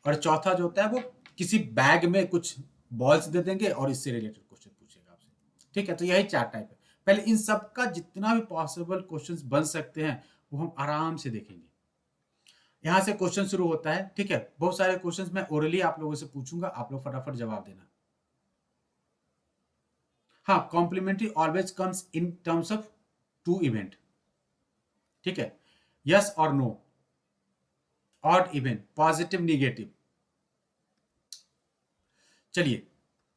और चौथा जो होता है वो किसी बैग में कुछ बॉल्स दे देंगे और इससे रिलेटेड क्वेश्चन पूछेगा आपसे। ठीक है, तो यही चार टाइप है। पहले इन सब का जितना भी पॉसिबल क्वेश्चंस बन सकते हैं वो हम आराम से देखेंगे। यहाँ से क्वेश्चन शुरू होता है। ठीक है, बहुत सारे क्वेश्चंस मैं ओरली आप लोगों से पूछूंगा, आप लोग फटाफट जवाब देना। हाँ, complementary always comes in terms of two event. ठीक है, यस और no, odd event, positive negative. चलिए,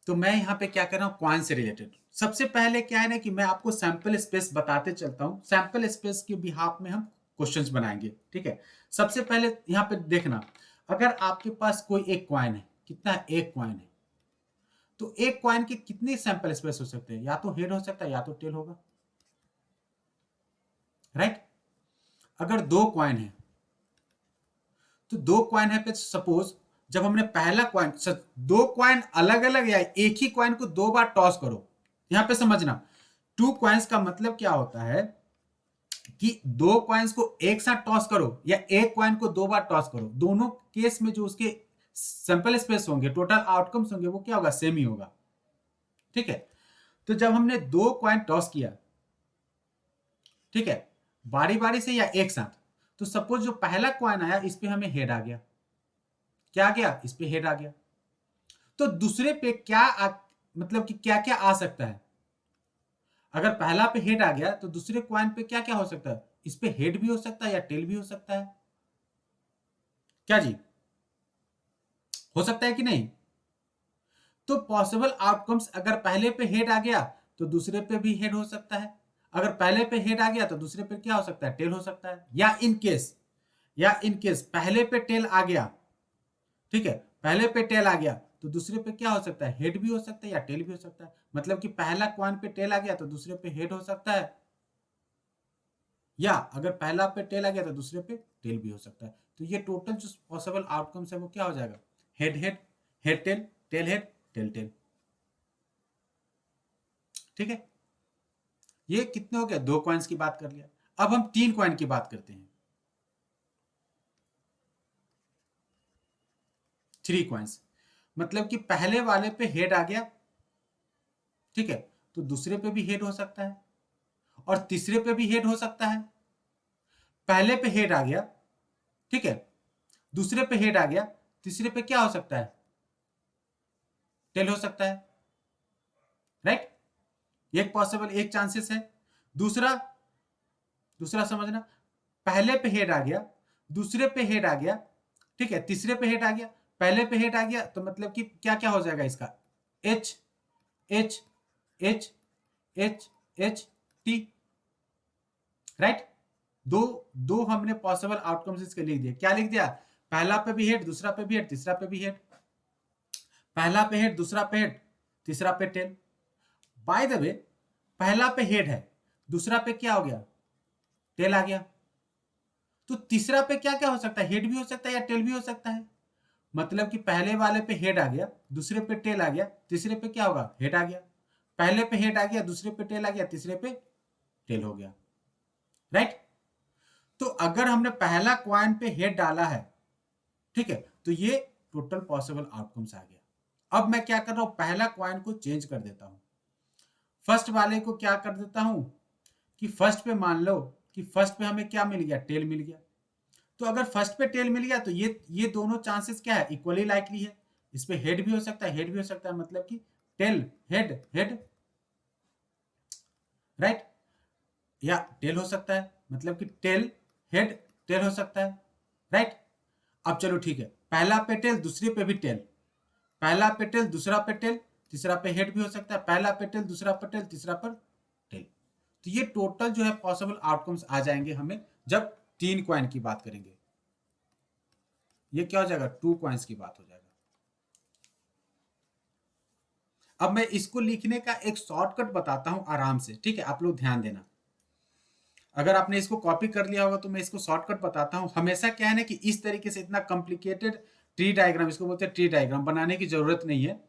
तो मैं यहाँ पे क्या कर रहा हूँ क्वांट से रिलेटेड। सबसे पहले क्या है ना कि मैं आपको सैंपल स्पेस बताते चलता हूँ। सैंपल स्पेस के बिहाफ में हम क्वेश्चंस बनाएंगे। ठीक है, सबसे पहले यहाँ पे देखना, अगर आपके पास कोई एक क्वाइन है, कितना है, एक क्वाइन है, तो एक कॉइन के कितने सैंपल स्पेस हो सकते हैं? या तो हेड हो सकता है या तो टेल होगा, राइट। अगर दो कॉइन है तो दो कॉइन है पे सपोज जब हमने पहला कॉइन, दो कॉइन अलग अलग या एक ही कॉइन को दो बार टॉस करो, यहां पे समझना, टू कॉइन्स का मतलब क्या होता है कि दो कॉइन्स को एक साथ टॉस करो या एक कॉइन को दो बार टॉस करो, दोनों केस में जो उसके सैंपल स्पेस होंगे, टोटल आउटकम्स होंगे, वो क्या होगा? सेम ही होगा, ठीक है। तो जब हमने दो कॉइन टॉस किया, ठीक है, बारी बारी से या एक साथ, तो सपोज जो पहला कॉइन आया इस पे हमें हेड आ गया, क्या आ गया? इस पे हेड आ गया। तो दूसरे पे मतलब कि क्या क्या आ सकता है? अगर पहला पे हेड आ गया तो दूसरे कॉइन पे क्या क्या हो सकता है? इस पे हेड भी हो सकता है या टेल भी हो सकता है, क्या जी? हो सकता है कि नहीं? तो पॉसिबल आउटकम्स, अगर पहले पे हेड आ गया तो दूसरे पे भी हेड हो सकता है, अगर पहले पे हेड आ गया तो दूसरे पे क्या हो सकता है? टेल हो सकता है। या इन केस पहले पे टेल आ गया, ठीक है, पहले पे टेल आ गया तो दूसरे पे क्या हो सकता है? हेड भी हो सकता है या टेल भी हो सकता है। मतलब कि पहला कॉइन पे टेल आ गया तो दूसरे पे हेड हो सकता है, या अगर पहला पे टेल आ गया तो दूसरे पे टेल भी हो सकता है। तो ये टोटल जो पॉसिबल आउटकम्स है वो क्या हो जाएगा? Head head, head tail, tail head, tail tail, ठीक है। ये कितने हो गए? दो कॉइन्स की बात कर लिया। अब हम तीन कॉइन की बात करते हैं, थ्री कॉइन्स। मतलब कि पहले वाले पे हेड आ गया, ठीक है, तो दूसरे पे भी हेड हो सकता है और तीसरे पे भी हेड हो सकता है। पहले पे हेड आ गया, ठीक है, दूसरे पे हेड आ गया, तीसरे पे क्या हो सकता है? टेल हो सकता है, राइट। एक पॉसिबल, एक चांसेस है। दूसरा दूसरा समझना, पहले पे हेड आ गया, दूसरे पे हेड आ गया, ठीक है, तीसरे पे हेड आ गया, पहले पे हेड आ गया, तो मतलब कि क्या क्या हो जाएगा इसका? H H H H H T, right. दो दो हमने पॉसिबल आउटकम्स इसके लिख दिए। क्या लिख दिया? पहला पे भी हेड, दूसरा पे भी हेड, तीसरा पे भी हेड, पहला पे हेड, दूसरा पे हेड, तीसरा पे टेल। बाय द वे, पहला पे हेड है, दूसरा पे क्या हो गया? टेल आ गया, तो तीसरा पे क्या क्या हो सकता है? हेड भी हो सकता है या टेल भी हो सकता है। मतलब कि पहले वाले पे हेड आ गया, दूसरे पे टेल आ गया, तीसरे पे क्या होगा? हेड आ गया। पहले पे हेड आ गया, दूसरे पे टेल आ गया, तीसरे पे टेल हो गया, राइट। तो अगर हमने पहला क्वाइन पे हेड डाला है, ठीक है, तो ये टोटल पॉसिबल आउटकम्स आ गया। अब मैं क्या कर रहा हूं? पहला क्वाइन को चेंज कर देता हूं, फर्स्ट वाले को क्या कर देता हूं कि फर्स्ट पे मान लो कि फर्स्ट पे हमें क्या मिल गया? टेल मिल गया। तो अगर फर्स्ट पे टेल मिल गया तो ये दोनों चांसेस क्या है? इक्वली लाइकली है। इस पे हेड भी हो सकता है, हेड भी हो सकता है, मतलब कि टेल हेड हेड, राइट, या टेल हो सकता है, मतलब कि टेल हेड टेल हो सकता है, राइट। अब चलो ठीक है, पहला पे टेल, दूसरे पे भी टेल, पहला पे टेल, दूसरा पे टेल, तीसरा पे हेड भी हो सकता है, पहला पे टेल, दूसरा पे टेल, तीसरा पर टेल। तो ये टोटल जो है पॉसिबल आउटकम्स आ जाएंगे हमें जब तीन क्वाइन की बात करेंगे। ये क्या हो जाएगा? टू क्वाइंस की बात हो जाएगा। अब मैं इसको लिखने का एक शॉर्टकट बताता हूं आराम से, ठीक है, आप लोग ध्यान देना। अगर आपने इसको कॉपी कर लिया होगा तो मैं इसको शॉर्टकट बताता हूं। हमेशा क्या है ना कि इस तरीके से इतना कॉम्प्लिकेटेड ट्री डायग्राम, इसको बोलते हैं ट्री डायग्राम, बनाने की जरूरत नहीं है।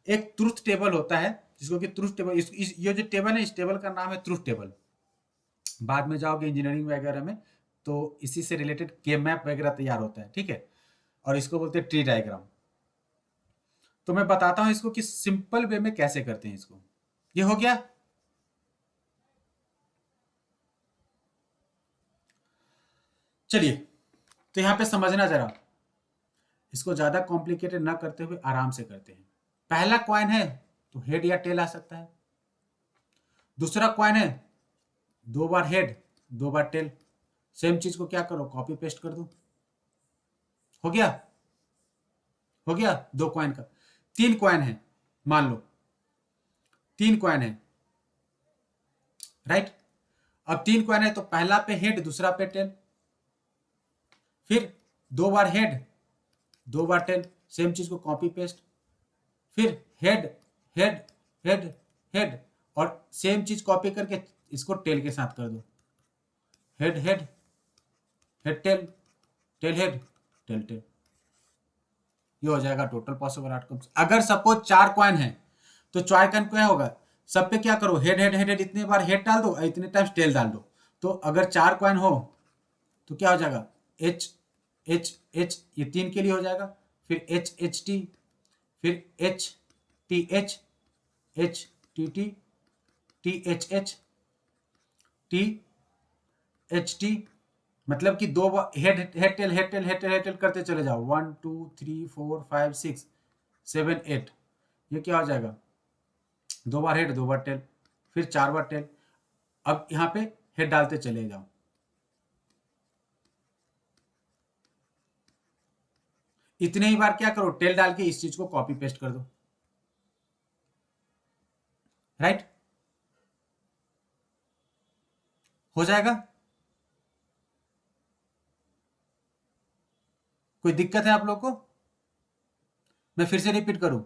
एक ट्रुथ टेबल होता है जिसको कि ट्रुथ टेबल, ये जो टेबल है, इस टेबल का नाम है ट्रुथ टेबल। बाद में जाओगे इंजीनियरिंग वगैरह में तो इसी से रिलेटेड के मैप वगैरह तैयार होता है, ठीक है, और इसको बोलते हैं ट्री डायग्राम। तो मैं बताता हूं इसको कि सिंपल वे में कैसे करते हैं इसको। ये हो गया। चलिए, तो यहां पे समझना जरा, इसको ज्यादा कॉम्प्लिकेटेड ना करते हुए आराम से करते हैं। पहला कॉइन है तो हेड या टेल आ सकता है, दूसरा कॉइन है, दो बार हेड, दो बार टेल। सेम चीज को क्या करो? कॉपी पेस्ट कर दो, हो गया। हो गया दो कॉइन का। तीन कॉइन है, मान लो तीन कॉइन है, राइट। अब तीन कॉइन है तो पहला पे हेड, दूसरा पे टेल, फिर दो बार हेड, दो बार टेल, सेम चीज को कॉपी पेस्ट, फिर हेड हेड हेड हेड, और सेम चीज कॉपी करके इसको टेल के साथ कर दो, head head head tail, tail head tail tail, ये हो जाएगा टोटल पॉसिबल आउटकम्स। अगर सपोज 4 कॉइन है तो 4 कॉइन क्या होगा, सब पे क्या करो, हेड हेड हेड हेड, इतने बार हेड डाल दो, इतने टाइम्स टेल डाल दो। तो अगर 4 कॉइन हो तो क्या हो जाएगा, एच एच एच, ये 3 के लिए हो जाएगा, फिर एच एच टी, फिर H T H, H T T, T H H, T H T, मतलब कि दो head head tell head tell head tell head tell करते चले जाओ, 1 2 3 4 5 6 7 8, ये क्या हो जाएगा, 2 बार हेड 2 बार टेल, फिर 4 बार टेल। अब यहाँ पे हेड डालते चले जाओ, इतने ही बार क्या करो, टेल डाल के इस चीज को कॉपी पेस्ट कर दो, राइट, हो जाएगा। कोई दिक्कत है आप लोग को, मैं फिर से रिपीट करूं,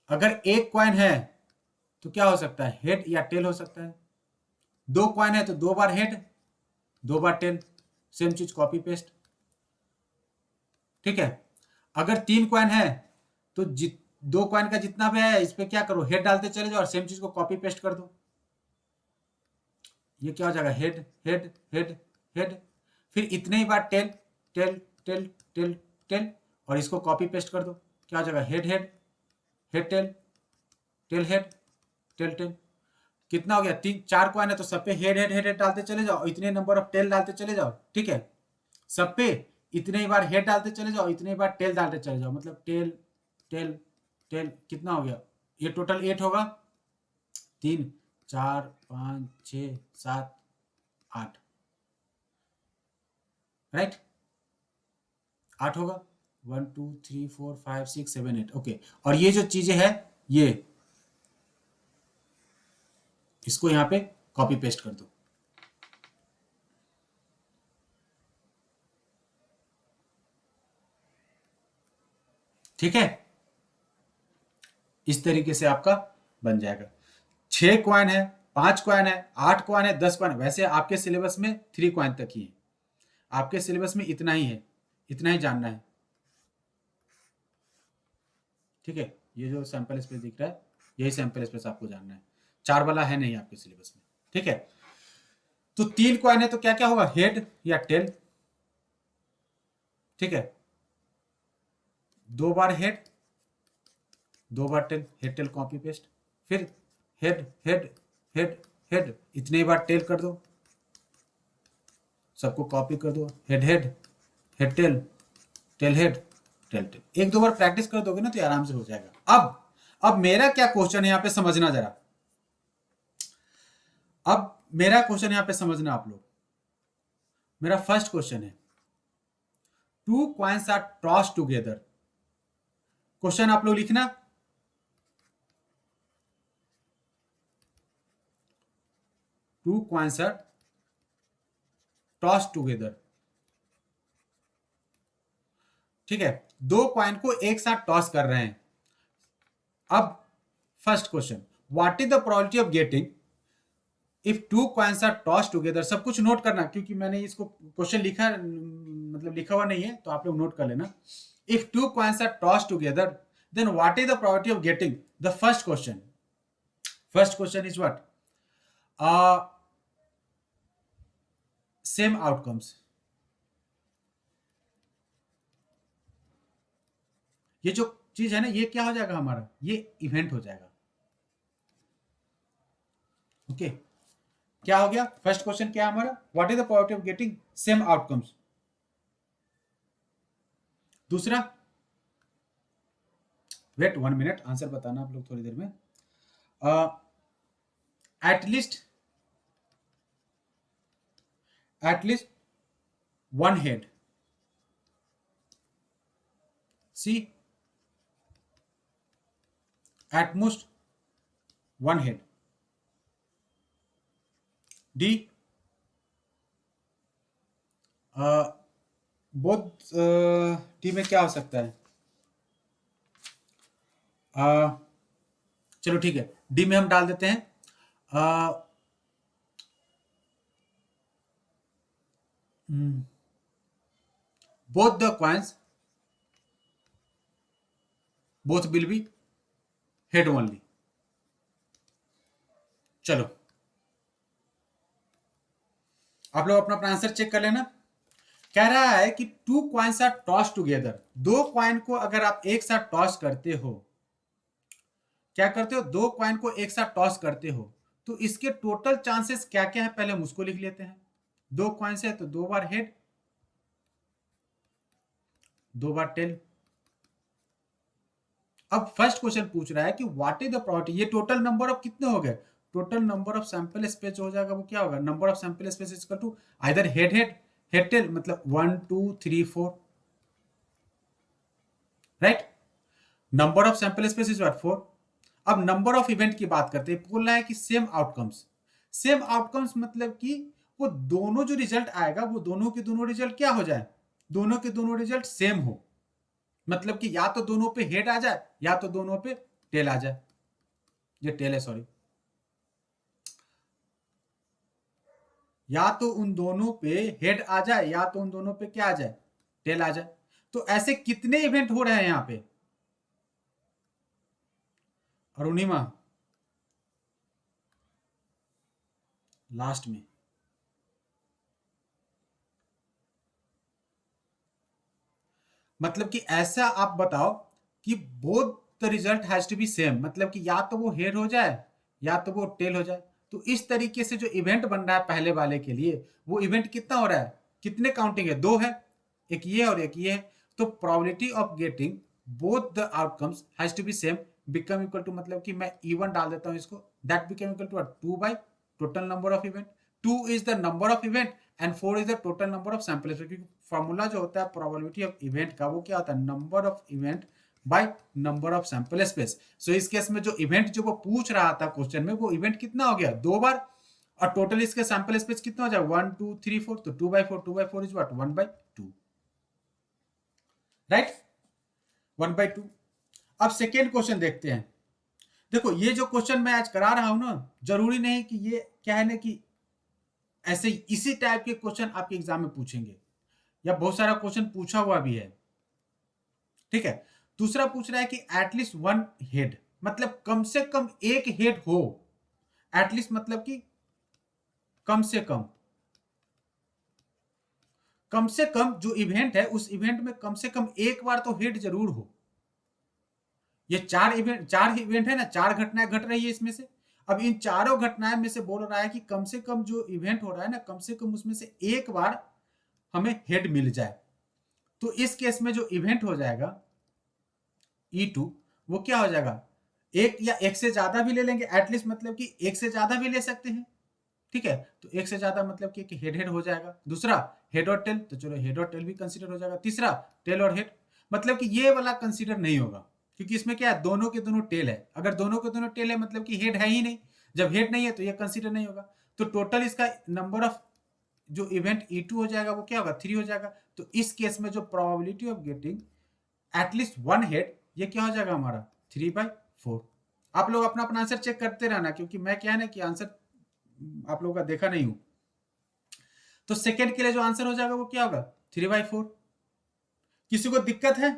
अगर एक कॉइन है तो क्या हो सकता है, हेड या टेल हो सकता है, 2 कॉइन है तो 2 बार हेड 2 बार टेल, सेम चीज कॉपी पेस्ट, ठीक है। अगर 3 कॉइन है तो 2 कॉइन का जितना भी है इस पे क्या करो, हेड डालते चले जाओ और सेम चीज को कॉपी पेस्ट कर दो, ये क्या हो जाएगा, हेड हेड हेड हेड, फिर इतने ही बार tail tail tail tail tail, और इसको कॉपी पेस्ट कर दो, क्या हो जाएगा, head head head tail tail head tail tail. कितना हो गया, 4 कॉइन है तो सब पे हेड हेड हेड हेड डालते चले जाओ, इतने नंबर ऑफ टेल डालते चले जाओ, ठीक है। सब पे इतने ही बार हेड डालते चले जाओ, इतने ही बार टेल डालते चले जाओ, मतलब टेल टेल टेल, कितना हो गया, ये टोटल 8 होगा, 3 4 5 6 7 8, राइट, 8 होगा, 1 2 3 4 5 6 7 8, ओके। और ये जो चीजें है ये इसको यहां पे कॉपी पेस्ट कर दो, ठीक है। इस तरीके से आपका बन जाएगा। 6 कॉइन है, 5 कॉइन है, 8 कॉइन है, 10 कॉइन, वैसे आपके सिलेबस में 3 कॉइन तक ही है, आपके सिलेबस में इतना ही है, इतना ही जानना है, ठीक है। ये जो सैंपल स्पेस दिख रहा है यही सैंपल स्पेस आपको जानना है, 4 वाला है नहीं आपके सिलेबस में, ठीक है। तो 3 कॉइन है तो क्या क्या होगा, हेड या टेल, ठीक है, 2 बार हेड 2 बार tail, head tail copy paste, फिर हेड हेड हेड हेड, इतने बार टेल कर दो, सबको कॉपी कर दो, head head head tail tail head tail tail, 1 2 बार प्रैक्टिस कर दोगे ना तो आराम से हो जाएगा। अब मेरा क्या क्वेश्चन है यहाँ पे समझना जरा, अब मेरा क्वेश्चन यहाँ पे समझना आप लोग, मेरा फर्स्ट क्वेश्चन है, 2 coins are toss together, question आप लोग लिखना, 2 कॉइन्स आर टॉस टुगेदर, ठीक है, 2 कॉइन को एक साथ टॉस कर रहे हैं। अब first question, what is the probability of getting if 2 coins are toss together, सब कुछ नोट करना क्योंकि मैंने इसको क्वेश्चन लिखा मतलब लिखा हुआ नहीं है तो आप लोग नोट कर लेना। If 2 coins are toss together then what is the probability of getting, the first question is what, same outcomes, ये जो चीज है ना ये क्या हो जाएगा हमारा, ये इवेंट हो जाएगा, ओके। क्या हो गया, फर्स्ट क्वेश्चन क्या है हमारा, what is the probability of getting same outcomes. दूसरा, वेट 1 मिनट, आंसर बताना आप लोग थोड़ी देर में, at least at least 1 head, C at most 1 head, D both, D में क्या हो सकता है, चलो ठीक है, डी में हम डाल देते हैं both the coins both will be head only. चलो आप लोग अपना अपना आंसर चेक कर लेना। कह रहा है कि two coins are toss together, दो कॉइन को अगर आप एक साथ टॉस करते हो, क्या करते हो, दो कॉइन को एक साथ टॉस करते हो, तो इसके टोटल चांसेस क्या क्या है पहले हम उसको लिख लेते हैं। दो कॉइन्स है तो दो बार हेड, दो बार टेल। अब फर्स्ट क्वेश्चन पूछ रहा है कि व्हाट इज द प्रोबेबिलिटी, ये टोटल नंबर ऑफ कितने हो गए, total number of sample space हो जाएगा वो क्या होगा, number of sample space is equal to either head head head tail, मतलब 1 2 3 4, right. Number of sample space is what 4। अब नंबर ऑफ इवेंट की बात करते हैं, बोल रहा है कि सेम आउटकम्स, सेम आउटकम्स मतलब कि वो दोनों जो रिजल्ट आएगा वो दोनों के दोनों रिजल्ट क्या हो जाए, दोनों के दोनों रिजल्ट सेम हो, मतलब कि या तो दोनों पे हेड आ जाए या तो दोनों पे टेल आ जाए, ये टेल है सॉरी, या तो उन दोनों पे हेड आ जाए या तो उन दोनों पे क्या आ जाए, टेल आ जाए। तो ऐसे कितने इवेंट हो रहे हैं यहां पे अरुणिमा, लास्ट में मतलब कि ऐसा आप बताओ कि both the result has to be same, मतलब कि या तो वो हेड हो जाए या तो वो टेल हो जाए। तो इस तरीके से जो इवेंट बन रहा है पहले वाले के लिए, वो इवेंट कितना हो रहा है, कितने काउंटिंग है, दो है, एक ये और एक ये है। तो probability of getting both the outcomes has to be same become equal to, मतलब कि मैं इवन डाल देता हूं इसको, that become equal to 2 by total number of event. 2 is the number of event and 4 is the total number of sample, क्योंकि formula जो होता है प्रोबेबिलिटी ऑफ इवेंट का वो क्या होता है, number of event by number of sample space. So इस केस में जो इवेंट जो वो पूछ रहा था क्वेश्चन में, वो इवेंट कितना हो गया, दो बार, और टोटल इसके सैंपल स्पेस कितना हो जाए 1 2 3 4, तो 2 by 4 इज व्हाट 1/2, राइट, 1/2। अब सेकेंड क्वेश्चन देखते हैं। देखो ये जो क्वेश्चन मैं आज करा रहा हूं ना, जरूरी नहीं कि ये क्या है ना कि ऐसे इसी टाइप के क्वेश्चन आपके एग्जाम में पूछेंगे, या बहुत सारा क्वेश्चन पूछा हुआ भी है, ठीक है। दूसरा पूछ रहा है कि एटलीस्ट वन हेड, मतलब कम से कम एक हेड हो, एटलीस्ट मतलब कि कम से कम, कम से कम जो इवेंट है उस इवेंट में कम से कम एक बार तो हेड जरूर हो। ये चार इवेंट है ना, चार घटनाएं घट रही है इसमें से। अब इन चारों घटनाएं में से बोल रहा है कि कम से कम जो इवेंट हो रहा है ना, कम से कम उसमें से एक बार हमें हेड मिल जाए। तो इस केस में जो इवेंट हो जाएगा E2, वो क्या हो जाएगा, एक या एक से ज्यादा भी ले लेंगे एटलीस्ट, मतलब कि एक से ज्यादा भी ले सकते हैं, ठीक है। तो एक से ज्यादा मतलब कि हेड हेड हो जाएगा। दूसरा हेड और टेल, तो चलो हेड और टेल भी कंसीडर हो जाएगा। तीसरा टेल और हेड, मतलब कि ये वाला कंसीडर नहीं होगा, क्योंकि इसमें क्या है, दोनों के दोनों टेल है। अगर दोनों के दोनों टेल है मतलब कि हेड है ही नहीं, जब हेड नहीं है तो ये कंसीडर नहीं होगा। तो टोटल इसका नंबर ऑफ जो इवेंट E2 हो जाएगा वो क्या होगा 3 हो जाएगा। तो इस केस में जो probability of getting at least one head, ये क्या हो जाएगा हमारा 3/4। आप लोग अपना अपना आंसर चेक करते रहना, क्योंकि मैं क्या है ना कि आंसर आप लोगों का देखा नहीं हूं। तो सेकेंड के लिए जो आंसर हो जाएगा वो क्या होगा 3/4। किसी को दिक्कत है,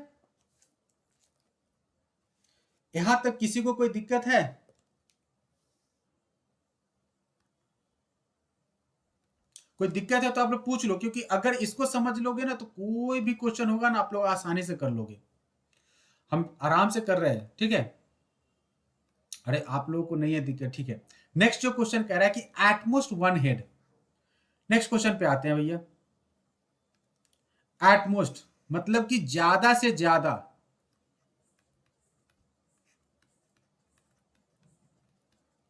यहां तक किसी को कोई दिक्कत है, कोई दिक्कत है तो आप लोग पूछ लो, क्योंकि अगर इसको समझ लोगे ना तो कोई भी क्वेश्चन होगा ना आप लोग आसानी से कर लोगे। हम आराम से कर रहे हैं, ठीक है। अरे आप लोगों को नहीं है दिक्कत, ठीक है। नेक्स्ट जो क्वेश्चन कह रहा है कि at most one head, next question पे आते हैं भैया। एटमोस्ट मतलब कि ज्यादा से ज्यादा,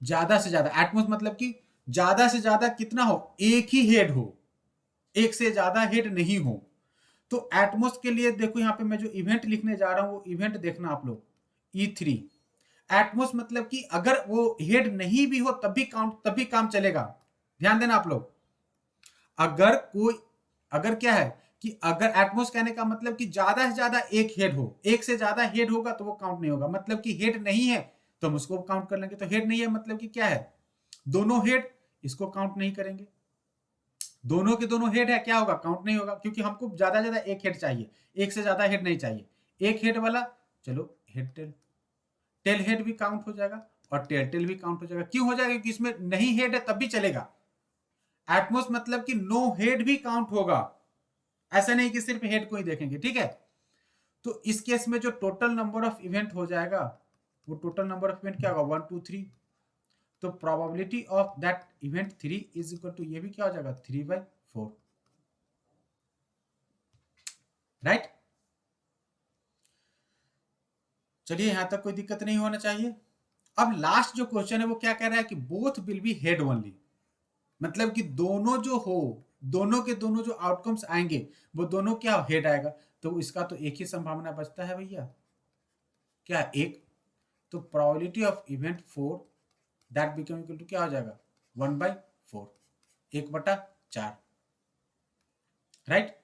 ज्यादा से ज्यादा, एटमोस्ट मतलब कि ज्यादा से ज्यादा कितना हो, एक ही हेड हो, एक से ज्यादा हेड नहीं हो। तो एटमोस्ट के लिए देखो यहां पे मैं जो इवेंट लिखने जा रहा हूं वो इवेंट देखना आप लोग, E3। एटमोस्ट मतलब कि अगर वो हेड नहीं भी हो तब भी काउंट, तब भी काम चलेगा। ध्यान देना आप लोग, अगर कोई, अगर क्या है कि अगर एटमोस्ट कहने का मतलब कि ज्यादा से ज्यादा एक हेड हो, एक से ज्यादा हेड होगा तो वो काउंट नहीं होगा, मतलब कि हेड नहीं है तो हम उसको काउंट कर लेंगे। तो हेड नहीं है मतलब कि क्या है, दोनों हेड, इसको काउंट नहीं करेंगे। दोनों के दोनों हेड है, क्या होगा, काउंट नहीं होगा, क्योंकि हमको ज्यादा से ज्यादा एक हेड चाहिए, एक से ज्यादा हेड नहीं चाहिए। एक हेड वाला, चलो हेड टेल, टेल हेड भी काउंट हो जाएगा और टेल टेल भी काउंट हो जाएगा। क्यों हो जाएगा, क्योंकि इसमें नहीं हेड है तब भी चलेगा। एटमोस्ट मतलब कि नो हेड भी काउंट होगा, ऐसा नहीं कि सिर्फ हेड को ही देखेंगे, ठीक है। तो इस केस में जो टोटल नंबर ऑफ इवेंट हो जाएगा, वो टोटल नंबर ऑफ इवेंट क्या होगा, 1 2 3। तो probability of that event 3 is equal to, ये भी क्या हो जाएगा, 3/4, राइट। चलिए यहां तक कोई दिक्कत नहीं होना चाहिए। अब लास्ट जो क्वेश्चन है वो क्या कह रहा है कि both will be head only, मतलब कि दोनों जो हो, दोनों के दोनों जो आउटकम्स आएंगे वो दोनों क्या हेड आएगा। तो इसका तो एक ही संभावना बचता है भैया, क्या, एक। तो probability of event 4 that become equal to क्या हो जाएगा, 1/4, 1/4, राइट,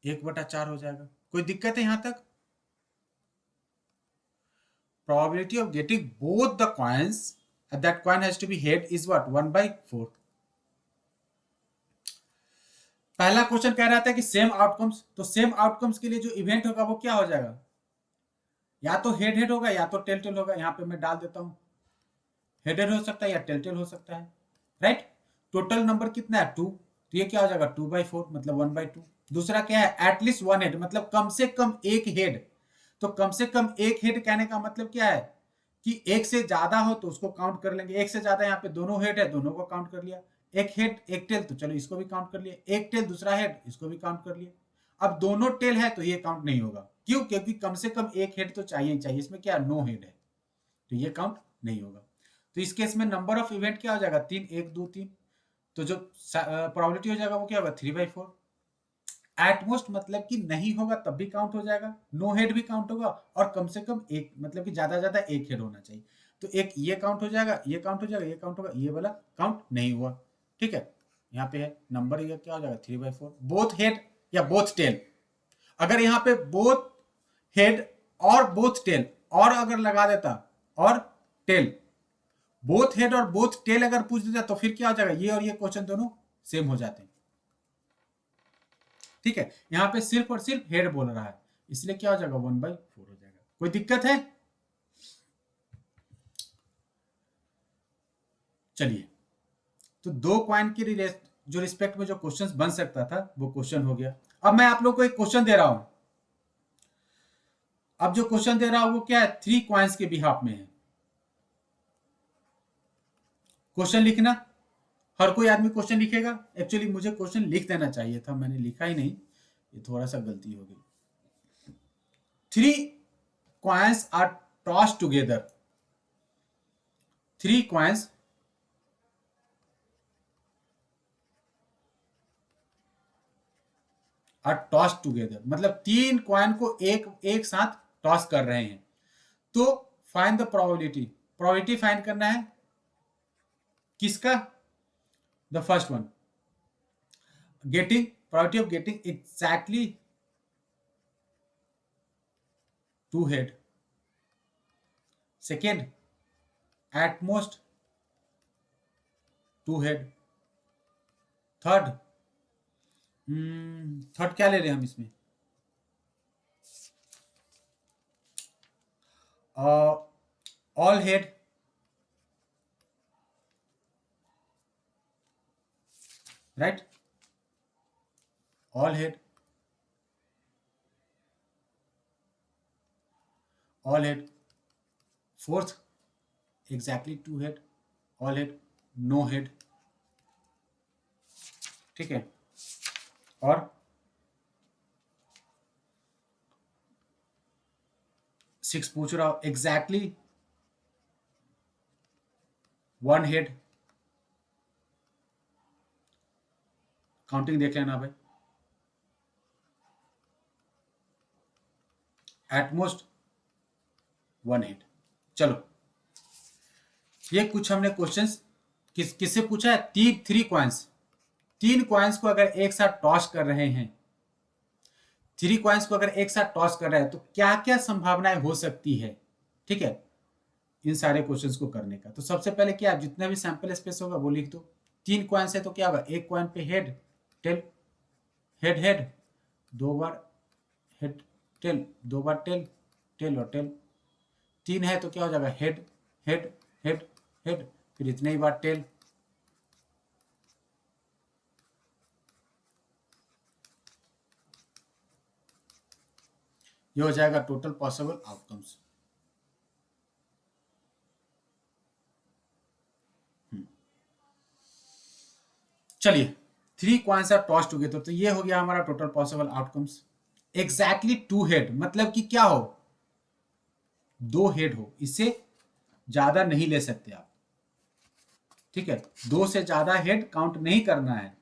1/4 हो जाएगा। कोई दिक्कत है यहां तक। Probability of getting both the coins, that coin has to be head, is what, 1/4। पहला क्वेश्चन कह रहा था कि सेम आउटकम्स, तो सेम आउटकम्स के लिए जो इवेंट होगा वो क्या हो जाएगा, या तो हेड हेड होगा या तो टेल टेल होगा। यहां पे मैं डाल देता हूं, हेड हेड हो सकता है या टेल टेल हो सकता है, राइट। टोटल नंबर कितना है, 2, तो ये क्या हो जाएगा, 2/4 मतलब 1/2। दूसरा क्या है, एटलीस्ट 1 हेड, मतलब कम से कम एक हेड। तो कम से कम एक हेड कहने का मतलब क्या है कि एक से ज्यादा हो तो उसको काउंट कर लेंगे। एक से ज्यादा, यहाँ पे दोनों हेड है, दोनों को काउंट कर लिया। एक हेड एक टेल, तो चलो इसको भी काउंट कर लिया। एक टेल दूसरा हेड, इसको भी काउंट कर लिया। अब दोनों टेल है तो ये काउंट नहीं होगा, क्यों, क्योंकि कम से कम एक हेड तो चाहिए ही चाहिए। इसमें क्या, नो हेड है, तो ये काउंट नहीं होगा। तो इस केस में नंबर ऑफ इवेंट क्या हो जाएगा, 3, 1 2 3। तो जो प्रोबेबिलिटी हो जाएगा वो क्या होगा, 3/4। एटमोस्ट मतलब कि नहीं होगा तब भी काउंट हो जाएगा, नो हेड भी काउंट होगा, और कम से कम एक, मतलब कि ज्यादा ज्यादा एक हेड होना चाहिए। तो एक ये काउंट हो जाएगा, ये काउंट हो जाएगा, ये काउंट होगा, ये वाला काउंट नहीं हुआ, ठीक है। यहाँ पे है नंबर, ये क्या हो जाएगा, 3/4, बोथ हेड या बोथ टेल। अगर यहाँ पे बोथ हेड और बोथ टेल, और अगर लगा देता और टेल, बोथ हेड और बोथ टेल अगर पूछ देता तो फिर क्या हो जाएगा, ये और ये क्वेश्चन दोनों सेम हो जाते हैं, ठीक है। यहां पे सिर्फ और सिर्फ हेड बोल रहा है, इसलिए क्या हो जाएगा, 1/4 हो जाएगा। कोई दिक्कत है। चलिए, तो दो क्वाइन की जो रिस्पेक्ट में जो क्वेश्चंस बन सकता था वो क्वेश्चन हो गया। अब मैं आप लोग को एक क्वेश्चन दे रहा हूं। अब जो क्वेश्चन दे रहा हूं वो क्या है, 3 क्वाइंस के बिहाफ में है। क्वेश्चन लिखना, हर कोई आदमी क्वेश्चन लिखेगा। एक्चुअली मुझे क्वेश्चन लिख देना चाहिए था, मैंने लिखा ही नहीं, ये थोड़ा सा गलती हो गई। 3 coins are tossed together, 3 coins are toss together, मतलब 3 क्वाइन को एक एक साथ टॉस कर रहे हैं। तो find the probability, probability find करना है किसका, the first one, getting, probability of getting exactly 2 head. Second, at most 2 head. Third, third क्या ले रहे हैं हम इसमें, all head, right, all head, all head. Fourth, exactly 2 head, all head, no head, ठीक है। और 6 पूछ रहा हूं, एग्जैक्टली 1 हेड। काउंटिंग देख लेना भाई, एटमोस्ट 1 हेड। चलो, ये कुछ हमने क्वेश्चंस किससे पूछा है, 3 क्वाइंस, 3 कॉइन्स को अगर एक साथ टॉस कर रहे हैं, 3 कॉइन्स को अगर एक साथ टॉस कर रहे हैं तो क्या क्या संभावनाएं हो सकती है, ठीक है, इन सारे क्वेश्चंस को करने का। तो सबसे पहले क्या, जितना भी सैंपल स्पेस होगा वो लिख दो। 3 कॉइन्स है तो क्या होगा, एक कॉइन पे हेड टेल, हेड हेड, 2 बार हेड टेल, 2 बार टेल, टेल और टेल। 3 है तो क्या हो जाएगा, हेड हेड हेड हेड, फिर इतने ही बार टेल। ये हो जाएगा टोटल पॉसिबल आउटकम्स। चलिए, 3 कॉइन्स आर टॉस टुगेदर, तो ये हो गया हमारा total possible outcomes. Exactly 2 head मतलब कि क्या हो, 2 हेड हो, इससे ज्यादा नहीं ले सकते आप, ठीक है, 2 से ज्यादा हेड काउंट नहीं करना है।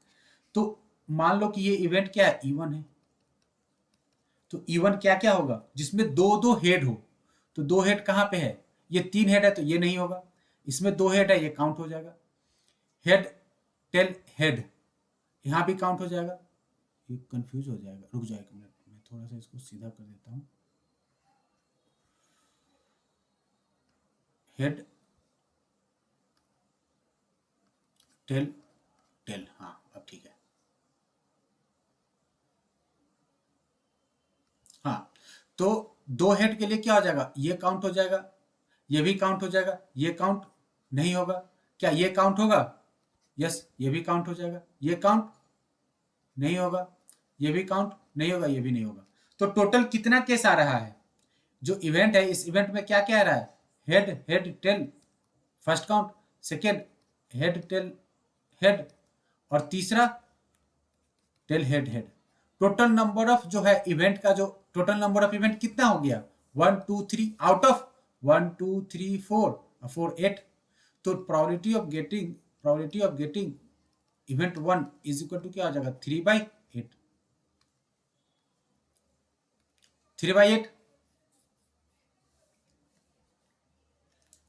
तो मान लो कि ये इवेंट क्या है, इवन है, तो इवन क्या क्या होगा, जिसमें 2 हेड हो। तो 2 हेड कहां पे है, ये 3 हेड है तो ये नहीं होगा, इसमें 2 हेड है ये काउंट हो जाएगा। हेड टेल हेड, यहां भी काउंट हो जाएगा। ये कंफ्यूज हो जाएगा, रुक जाए एक मिनट, मैं थोड़ा सा इसको सीधा कर देता हूं। हेड टेल टेल, हाँ अब ठीक है। हाँ, तो 2 हेड के लिए क्या हो जाएगा, ये काउंट हो जाएगा, ये भी काउंट हो जाएगा, ये काउंट नहीं होगा। क्या ये काउंट होगा, यस ये भी काउंट हो जाएगा, ये काउंट नहीं होगा, ये भी काउंट नहीं होगा, ये भी नहीं होगा। तो टोटल कितना केस आ रहा है, जो इवेंट है इस इवेंट में क्या क्या आ रहा है, head head tell first count, second head tail head, और तीसरा tail head head. Total number of जो है इवेंट का, जो टोटल नंबर ऑफ इवेंट कितना हो गया, 1 2 3 आउट ऑफ 1 2 3 4 4 8। तो probability of getting event 1 is equal to क्या हो जाएगा, 3/8, 3/8।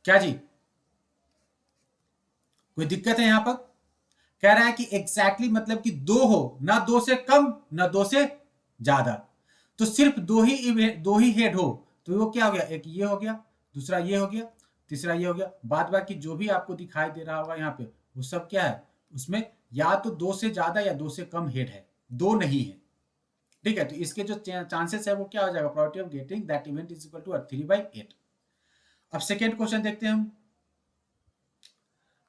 क्या जी, कोई दिक्कत है यहां पर, कह रहा है कि एग्जैक्टली मतलब कि 2 हो, ना 2 से कम ना 2 से ज्यादा, तो सिर्फ 2 ही हेड हो। तो वो क्या हो गया, एक ये हो गया, दूसरा ये हो गया, तीसरा ये हो गया, बाद बाकी जो भी आपको दिखाई दे रहा होगा यहाँ पे वो सब क्या है, उसमें या तो 2 से ज्यादा या 2 से कम हेड है, 2 नहीं है, ठीक है। तो इसके जो चांसेस है वो क्या हो जाएगा, probability of getting that event is equal to 3/8। अब सेकेंड क्वेश्चन देखते हैं हम,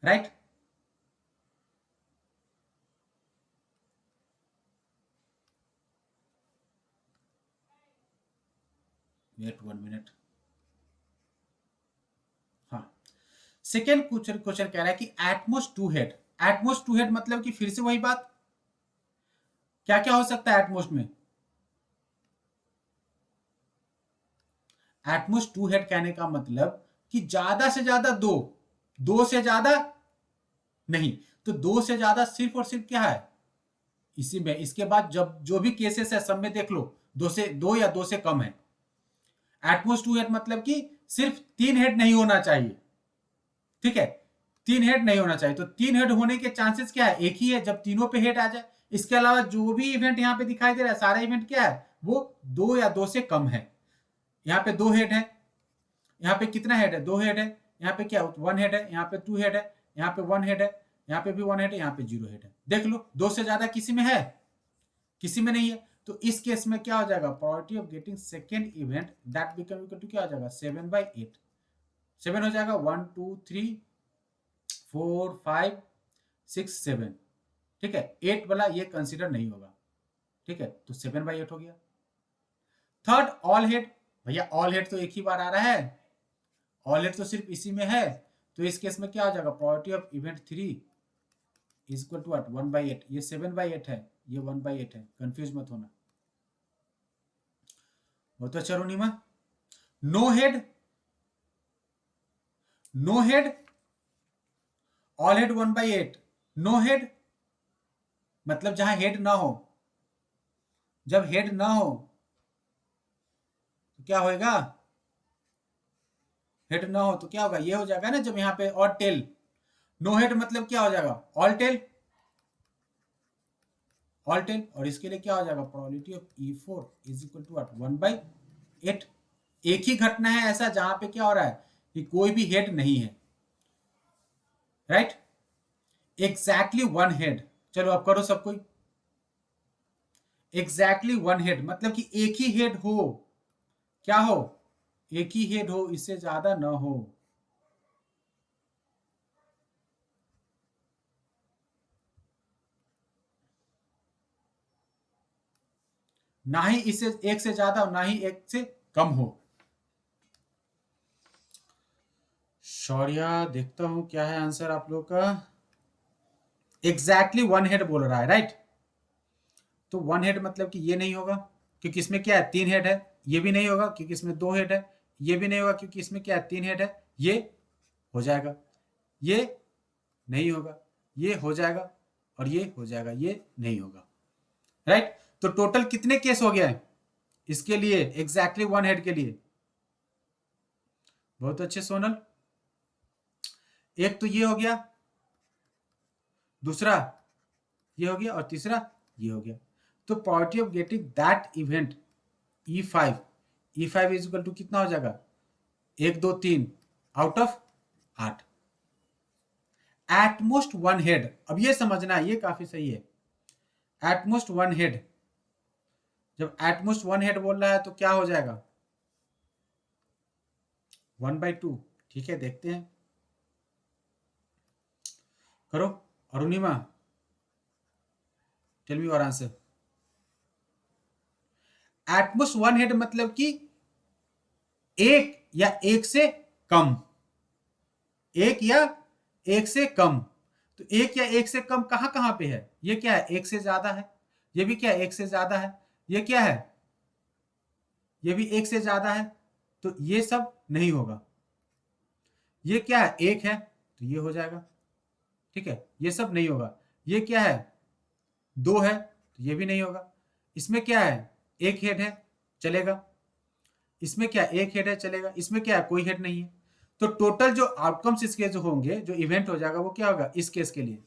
राइट। Wait 1 minute. हाँ, सेकेंड क्वेश्चन कह रहा है कि एटमोस्ट 2 हेड, एटमोस्ट 2 हेड मतलब कि फिर से वही बात, क्या क्या हो सकता है एटमोस्ट में, एटमोस्ट 2 हेड कहने का मतलब कि ज्यादा से ज्यादा 2 से ज्यादा नहीं। तो 2 से ज्यादा सिर्फ और सिर्फ क्या है इसी में, इसके बाद जब जो भी केसेस है सब में देख लो 2 या 2 से कम है। एटमोस्ट 2 हेड मतलब कि सिर्फ 3 हेड नहीं होना चाहिए, ठीक है, 3 हेड नहीं होना चाहिए। तो 3 हेड होने के चांसेस क्या है, एक ही है जब तीनों पे हेड आ जाए। इसके अलावा जो भी इवेंट यहाँ पे दिखाई दे रहा है सारा इवेंट क्या है, वो 2 या 2 से कम है। यहाँ पे 2 हेड है, यहाँ पे कितना हेड है, 2 हेड है, यहाँ पे क्या 1 हेड है, यहाँ पे 2 हेड है, यहाँ पे 1 हेड है, यहाँ पे भी 1 हेड है, यहाँ पे 0 हेड है। देख लो 2 से ज्यादा किसी में है, किसी में नहीं है। तो इस केस में क्या हो जाएगा, probability of getting second event that become equal to क्या हो जाएगा, 7/8। 7 हो जाएगा, 1 2 3 4 5 6 7, ठीक है। 8 वाला ये कंसिडर नहीं होगा, ठीक है, तो 7/8 हो गया। थर्ड ऑल हेड, भैया ऑल हेड तो एक ही बार आ रहा है, ऑल हेड तो सिर्फ इसी में है। तो इस केस में क्या हो जाएगा, probability of event 3 is equal to 1/8। ये 7/8 है, ये 1/8 है, कंफ्यूज मत होना। वो तो चलो नीमा, no head, no head, all head 1/8, no head मतलब जहां हेड ना हो, जब हेड ना हो तो क्या होएगा, हेड ना हो तो क्या होगा, ये हो जाएगा ना जब यहाँ पे और टेल। नो हेड मतलब क्या हो जाएगा, ऑल टेल, ऑल 10, और इसके लिए क्या हो जाएगा, probability of E4 is equal to what, 1/8। एक ही घटना है ऐसा जहां पे क्या हो रहा है कि कोई भी हेड नहीं है, राइट, एग्जैक्टली वन हेड। चलो अब करो सब कोई, एग्जैक्टली वन हेड मतलब कि एक ही हेड हो, क्या हो, एक ही हेड हो, इससे ज्यादा ना हो। ना ही इससे एक से ज्यादा हो, ना ही एक से कम हो। शौर्या देखता हूं क्या है आंसर आप लोग का, एग्जैक्टली वन हेड बोल रहा है, राइट। तो वन हेड मतलब कि ये नहीं होगा क्योंकि इसमें क्या है, 3 हेड है। ये भी नहीं होगा क्योंकि इसमें 2 हेड है। ये भी नहीं होगा क्योंकि इसमें क्या है, 3 हेड है। ये हो जाएगा, ये नहीं होगा, ये हो जाएगा, और ये हो जाएगा, ये नहीं होगा, राइट। तो टोटल कितने केस हो गया है इसके लिए, एग्जैक्टली वन हेड के लिए। बहुत अच्छे सोनल, एक तो ये हो गया, दूसरा ये हो गया, और तीसरा ये हो गया। तो probability of getting that event E5, E5 is equal to कितना हो जाएगा, 1 2 3 out of 8, at most one head. अब ये समझना, ये काफी सही है, एटमोस्ट वन हेड। जब एटमोस्ट वन हेड बोल रहा है तो क्या हो जाएगा, 1/2। ठीक है, देखते हैं, करो Arunima, tell me your answer. At most one head मतलब कि एक या एक से कम, एक या एक से कम। तो एक या एक से कम कहां कहां पे है, ये क्या है, एक से ज्यादा है, ये भी क्या है, एक से ज्यादा है, ये क्या है, ये भी एक से ज्यादा है। तो ये सब नहीं होगा। ये क्या है, एक है तो ये हो जाएगा, ठीक है, ये सब नहीं होगा। ये क्या है, 2 है तो ये भी नहीं होगा। इसमें क्या है, एक हेड है, चलेगा। इसमें क्या, एक हेड है, चलेगा। इसमें क्या है, कोई हेड नहीं है। तो टोटल जो आउटकम्स इसके जो होंगे, जो इवेंट हो जाएगा वो क्या होगा इस केस के लिए,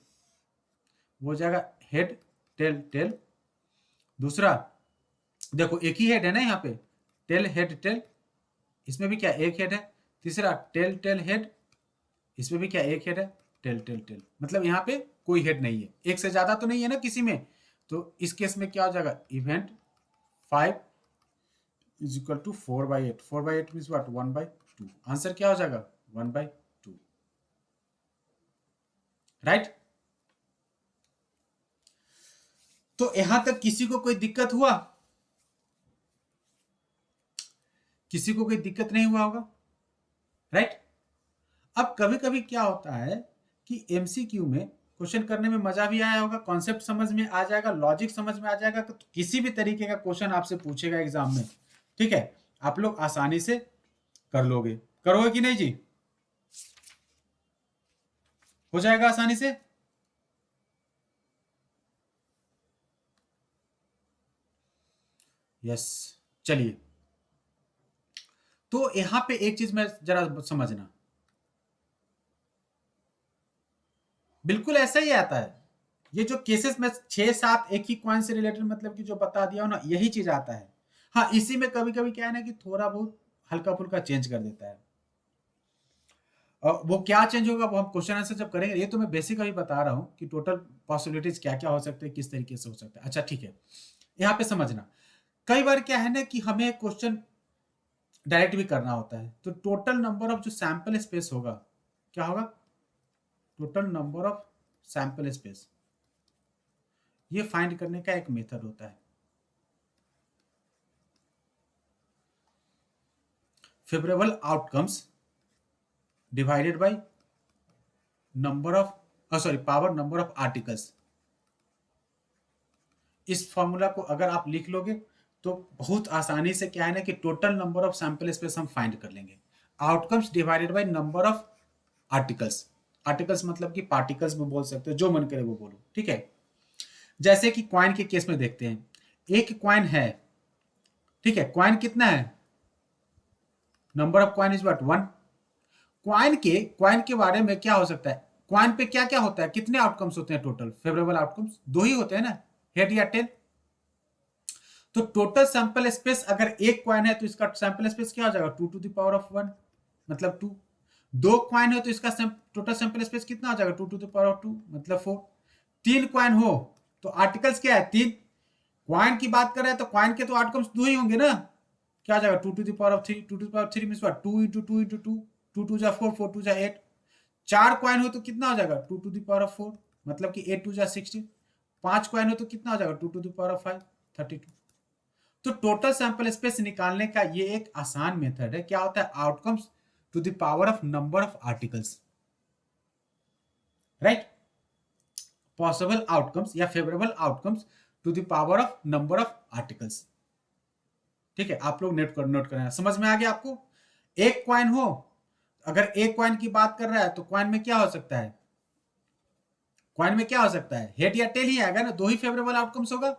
वो हो जाएगा हेड टेल टेल। दूसरा देखो एक ही हेड है ना यहाँ पे, टेल हेड टेल, इसमें भी क्या एक हेड है। तीसरा टेल टेल हेड, इसमें भी क्या एक हेड है, टेल टेल टेल। मतलब यहाँ पे कोई हेड नहीं है, एक से ज्यादा तो नहीं है ना किसी में। तो इस केस में क्या हो जाएगा, event 5 is equal to 4/8। 4/8 means what, 1/2। Answer क्या हो जाएगा, 1/2, राइट। तो यहां तक किसी को कोई दिक्कत हुआ, किसी को कोई दिक्कत नहीं हुआ होगा, राइट। अब कभी कभी क्या होता है कि एमसीक्यू में क्वेश्चन करने में मजा भी आया होगा, कॉन्सेप्ट समझ में आ जाएगा, लॉजिक समझ में आ जाएगा। तो किसी भी तरीके का क्वेश्चन आपसे पूछेगा एग्जाम में, ठीक है, आप लोग आसानी से कर लोगे। करोगे कि नहीं जी, हो जाएगा आसानी से। यस, चलिए। तो यहां पे एक चीज मैं जरा समझना, बिल्कुल ऐसा ही आता है। ये जो केसेस में 6 7 एक ही कॉइन से रिलेटेड मतलब कि जो बता दिया हो ना, यही चीज आता है। हाँ, इसी में कभी कभी क्या है ना कि थोड़ा बहुत हल्का फुल्का चेंज कर देता है। और वो क्या चेंज होगा वो हम क्वेश्चन आंसर जब करेंगे। ये तो मैं बेसिक अभी बता रहा हूँ कि टोटल पॉसिबिलिटीज क्या क्या हो सकते हैं, किस तरीके से हो सकता है। अच्छा ठीक है, यहाँ पे समझना, कई बार क्या है ना कि हमें क्वेश्चन डायरेक्ट भी करना होता है। तो टोटल नंबर ऑफ जो सैंपल स्पेस होगा, क्या होगा, total number of sample space, ये फाइंड करने का एक मेथड होता है, favourable outcomes divided by number of power number of articles. इस फॉर्मूला को अगर आप लिख लोगे तो बहुत आसानी से क्या है ना कि total number of sample space हम फाइंड कर लेंगे। Outcomes divided by number of articles, articles मतलब कि पार्टिकल्स में बोल सकते हो, जो मन करे वो बोलो, ठीक है। जैसे कि क्वाइन के केस में देखते हैं, एक क्वाइन है, ठीक है, क्वाइन कितना है, number of coin is what 1। Coin के बारे में क्या हो सकता है, क्वाइन पे क्या क्या होता है, कितने आउटकम्स होते हैं टोटल, फेवरेबल आउटकम्स 2 ही होते हैं ना, हेड या टेल। तो टोटल सैंपल स्पेस अगर एक क्वाइन है तो इसका सैंपल स्पेस क्या हो जाएगा 2⁻1 मतलब 2। दो क्वाइन हो तो इसका टोटल सैंपल स्पेस कितना हो जाएगा 2⁻2 मतलब 4। तीन क्वाइन हो तो आर्टिकल्स क्या है 3। क्वाइन की बात कर रहे हैं तो क्वाइन के तो आउटकम्स 2 ही होंगे ना। क्या आ जाएगा 2⁻3 2⁻3 मींस व्हाट 2 * 2 * 2 2 2 जा 4 4 2 जा 8। चार क्वाइन हो तो कितना हो जाएगा 2⁻4 मतलब कि 8 2 जा 16। पांच क्वाइन हो तो कितना हो जाएगा 2⁻5 32। तो टोटल सैंपल स्पेस निकालने का ये एक आसान मेथड है। क्या होता है outcomes to the power of number of articles, right. Possible outcomes या favourable outcomes to the power of number of articles. ठीक है, आप लोग नोट करना, समझ में आ गया आपको। एक क्वाइन हो, अगर एक क्वाइन की बात कर रहा है तो क्वाइन में क्या हो सकता है, क्वाइन में क्या हो सकता है हेड या टेल ही आएगा ना। दो ही फेवरेबल आउटकम्स होगा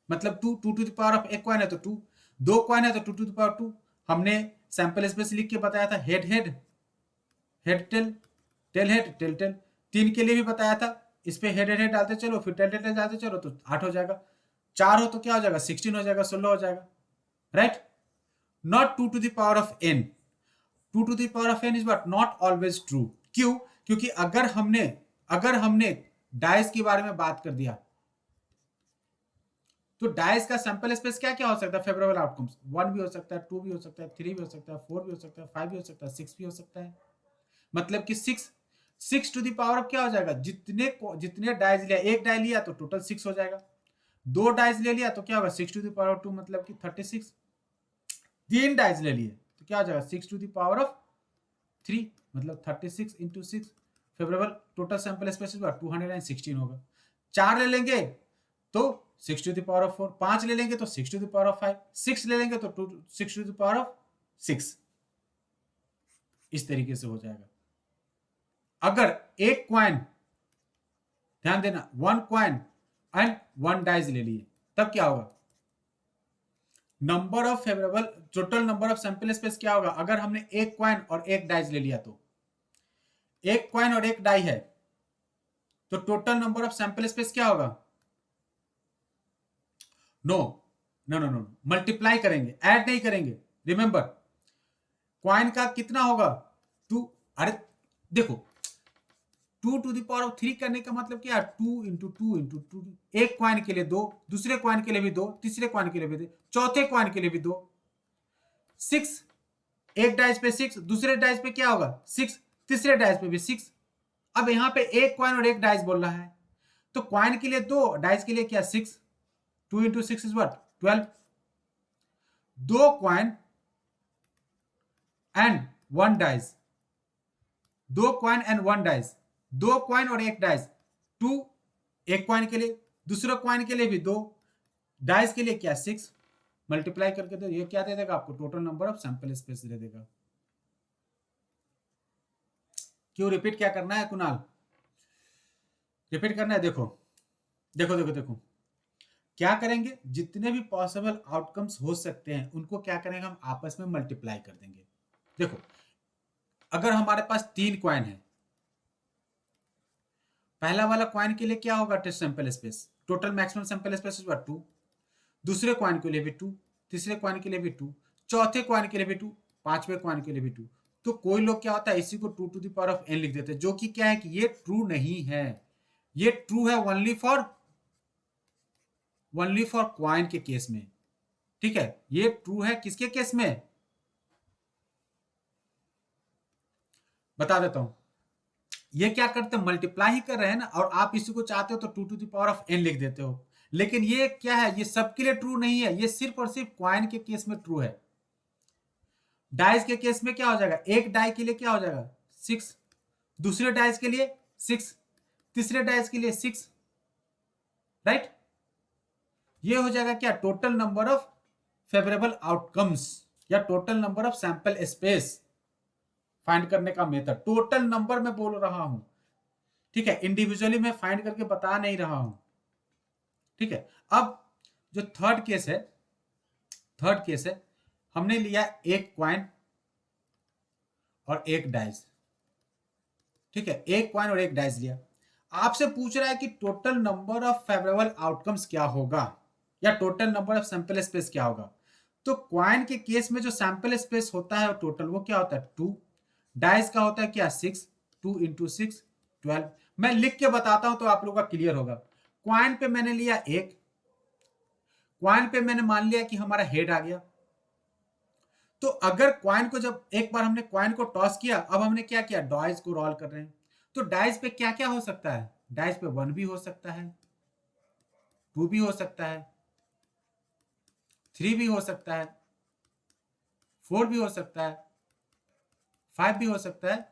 मतलब 2 2 टू द पावर ऑफ एक क्वाइन है तो 2, दो क्वाइन है तो 2 टू द पावर 2। हमने सैंपल स्पेस लिख के बताया था head head head tail tail head tail tail. तीन के लिए भी बताया था, इस पे हेड हेड डालते चलो फिर टेल टेल डालते चलो तो 8 हो जाएगा। चार हो तो क्या हो जाएगा 16 हो जाएगा 16 हो जाएगा, right. Not 2 to the power of n। 2 to the power of n is what not always true. क्यों? क्योंकि अगर हमने डाइस के बारे में बात कर दिया तो डाइस का सैंपल स्पेस क्या क्या हो सकता है फेवरेबल आउटकम्स 1 भी हो सकता है 2 भी हो सकता है 3 भी हो सकता है 4 भी हो सकता है 5 भी हो सकता है 6 भी हो सकता है। मतलब कि 6 टू द पावर ऑफ क्या हो जाएगा जितने डाइस लिया, एक डाई लिया तो टोटल 6 हो जाएगा। दो डाइस ले लिया तो क्या होगा 6 टू द पावर ऑफ 2 मतलब कि 36। तीन डाइस ले लिए तो क्या हो जाएगा 6 टू द पावर ऑफ 3 मतलब 36 into 6 favourable total sample space 216 होगा। चार ले लेंगे तो 6 टू द पावर ऑफ 4, पांच ले लेंगे तो 6 टू द पावर ऑफ 5, 6 ले लेंगे तो 6 टू द पावर ऑफ 6। इस तरीके से हो जाएगा। अगर एक क्वाइन, ध्यान देना, one coin and one dice ले लिए तब क्या होगा number of favourable total number of sample space क्या होगा। अगर हमने एक क्वाइन और एक डाइज ले लिया तो एक क्वाइन और एक डाई है तो total number of sample space क्या होगा no no no no multiply करेंगे, ऐड नहीं करेंगे। रिमेंबर क्वाइन का कितना होगा 2। अरे देखो 2 टू द पावर ऑफ 3 करने का मतलब क्या है 2 इंटू 2 इंटू 2। एक क्वाइन के लिए 2, दूसरे क्वाइन के लिए भी 2, तीसरे क्वाइन के लिए भी 2, चौथे क्वाइन के लिए भी 2। 6 एक डाइस पे 6, दूसरे डाइस पे क्या होगा 6, तीसरे डाइस पे भी 6। अब यहां पे एक क्वाइन और एक डाइस बोल रहा है तो क्वाइन के लिए 2, डाइस के लिए क्या 6। 2 इंटू 6 इज व्हाट 12। दो क्वाइन एंड वन डाइस, दो क्वाइन एंड वन डाइस, दो क्वाइन और एक डाइस 2। एक क्वाइन के लिए, दूसरे क्वाइन के लिए भी 2, डाइस के लिए क्या 6। मल्टीप्लाई करके तो ये क्या दे देगा आपको total number of sample space दे देगा। क्यों रिपीट क्या करना है कुणाल, रिपीट करना है। देखो देखो देखो देखो क्या करेंगे, जितने भी पॉसिबल आउटकम्स हो सकते हैं उनको क्या करेंगे हम आपस में मल्टीप्लाई कर देंगे। देखो अगर हमारे पास 3 क्वाइन है, पहला वाला क्वाइन के लिए क्या होगा test sample space total maximum sample space 2, दूसरे क्वाइन के लिए भी 2, तीसरे क्वाइन के लिए भी 2, चौथे क्वाइन के लिए भी 2, पांचवें क्वाइन के लिए भी 2। तो कोई लोग क्या होता है इसी को 2 to the power of n लिख देते हैं, जो कि क्या है कि ये ट्रू नहीं है। ये ट्रू है ओनली फॉर क्वाइन के केस में। ठीक है, ये ट्रू है किसके केस में बता देता हूं। ये क्या करते हैं मल्टीप्लाई ही कर रहे हैं ना, और आप इसी को चाहते हो तो 2 to the power of n लिख देते हो। लेकिन ये क्या है, ये सबके लिए ट्रू नहीं है, ये सिर्फ और सिर्फ क्वाइन के केस में ट्रू है। डाइस के केस में क्या हो जाएगा, एक डाई के लिए क्या हो जाएगा 6, दूसरे डाइस के लिए 6, तीसरे डाइस के लिए 6, राइट। ये हो जाएगा क्या total number of favourable outcomes या total number of sample space find करने का मेथड। टोटल नंबर में बोल रहा हूं, ठीक है, इंडिविजुअली मैं फाइंड करके बता नहीं रहा हूं। ठीक है, अब जो थर्ड केस है हमने लिया एक क्वाइन और एक डाइस। ठीक है, एक क्वाइन और एक डाइस लिया। आपसे पूछ रहा है कि total number of favourable outcomes क्या होगा या total number of sample space क्या होगा। तो क्वाइन के केस में जो सैंपल स्पेस होता है टोटल वो क्या होता है 2। डाइस का होता है क्या 6। 2 इंटू 6 12। मैं लिख के बताता हूं तो आप लोगों का क्लियर होगा। क्वाइन पे मैंने लिया एक, क्वाइन पे मैंने मान लिया कि हमारा हेड आ गया। तो अगर क्वाइन को जब एक बार हमने क्वाइन को टॉस किया, अब हमने क्या किया डाइस को रोल कर रहे हैं। तो डाइस पे क्या क्या हो सकता है, डाइस पे 1 भी हो सकता है, 2 भी हो सकता है, 3 भी हो सकता है, 4 भी हो सकता है, 5 भी हो सकता है,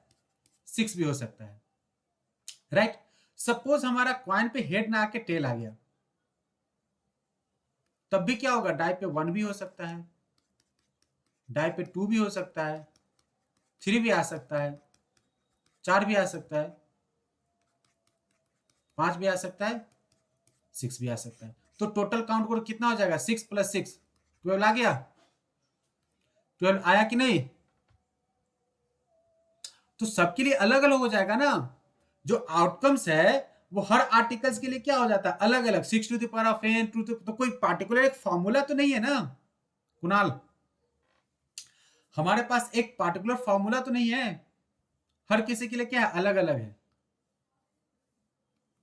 6 भी हो सकता है। राइट। सपोज हमारा क्वाइन पे हेड ना आके टेल आ गया, तब भी क्या होगा, डाई पे 1 भी हो सकता है, डाई पे 2 भी हो सकता है, 3 भी आ सकता है, 4 भी आ सकता है, 5 भी आ सकता है, 6 भी आ सकता है। तो टोटल काउंट करो कितना हो जाएगा, 6 + 6 12 आ गया। 12 आया कि नहीं। तो सबके लिए अलग अलग हो जाएगा ना। जो आउटकम्स है वो हर आर्टिकल्स के लिए क्या हो जाता है अलग अलग, 6 to the power of n तो कोई पार्टिकुलर एक फॉर्मूला तो नहीं है ना कुणाल, हमारे पास एक पार्टिकुलर फॉर्मूला तो नहीं है, हर किसी के लिए क्या है अलग अलग है।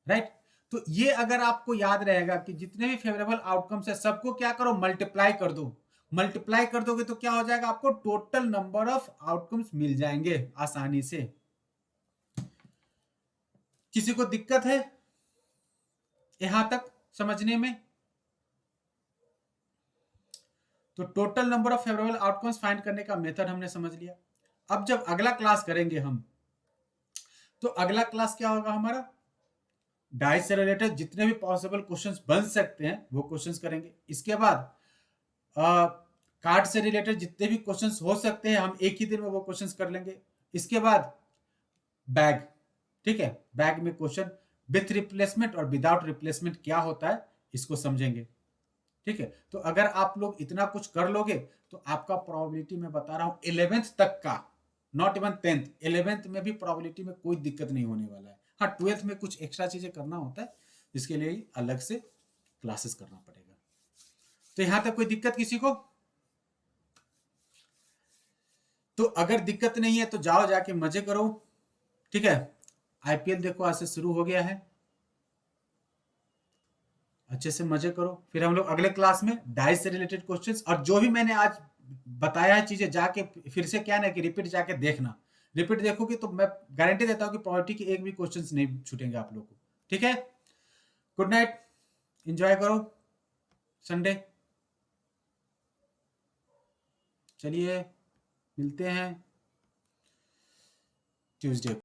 राइट। तो ये अगर आपको याद रहेगा कि जितने भी फेवरेबल आउटकम्स है सबको क्या करो मल्टीप्लाई कर दो। मल्टीप्लाई कर दोगे तो क्या हो जाएगा, आपको टोटल नंबर ऑफ आउटकम्स मिल जाएंगे आसानी से। किसी को दिक्कत है यहां तक समझने में। तो total number of favourable outcomes find करने का मेथड हमने समझ लिया। अब जब अगला क्लास करेंगे हम, तो अगला क्लास क्या होगा हमारा, डाइस से रिलेटेड जितने भी पॉसिबल क्वेश्चंस बन सकते हैं वो क्वेश्चंस करेंगे। इसके बाद कार्ड से रिलेटेड जितने भी क्वेश्चंस हो सकते हैं हम एक ही दिन में वो क्वेश्चंस कर लेंगे। इसके बाद बैग, ठीक है, बैग में क्वेश्चन विथ रिप्लेसमेंट और विदाउट रिप्लेसमेंट क्या होता है इसको समझेंगे। ठीक है। तो अगर आप लोग इतना कुछ कर लोगे तो आपका प्रोबेबिलिटी मैं बता रहा हूं 11th तक का, नॉट इवन 10th, 11th में भी प्रोबेबिलिटी में कोई दिक्कत नहीं होने वाला है। हाँ 12th में कुछ एक्स्ट्रा चीजें करना होता है, इसके लिए अलग से क्लासेस करना पड़ेगा। तो यहां तक कोई दिक्कत किसी को। तो अगर दिक्कत नहीं है तो जाओ जाके मजे करो। ठीक है। आईपीएल देखो आज से शुरू हो गया है, अच्छे से मजे करो। फिर हम लोग अगले क्लास में डाइस से रिलेटेड क्वेश्चंस और जो भी मैंने आज बताया है चीजें जाके फिर से क्या ना कि रिपीट जाके देखना। रिपीट देखोगे तो मैं गारंटी देता हूँ कि प्रोबेबिलिटी के एक भी क्वेश्चंस नहीं छूटेंगे आप लोगों को। ठीक है। गुड नाइट, एंजॉय करो संडे। चलिए मिलते हैं ट्यूसडे।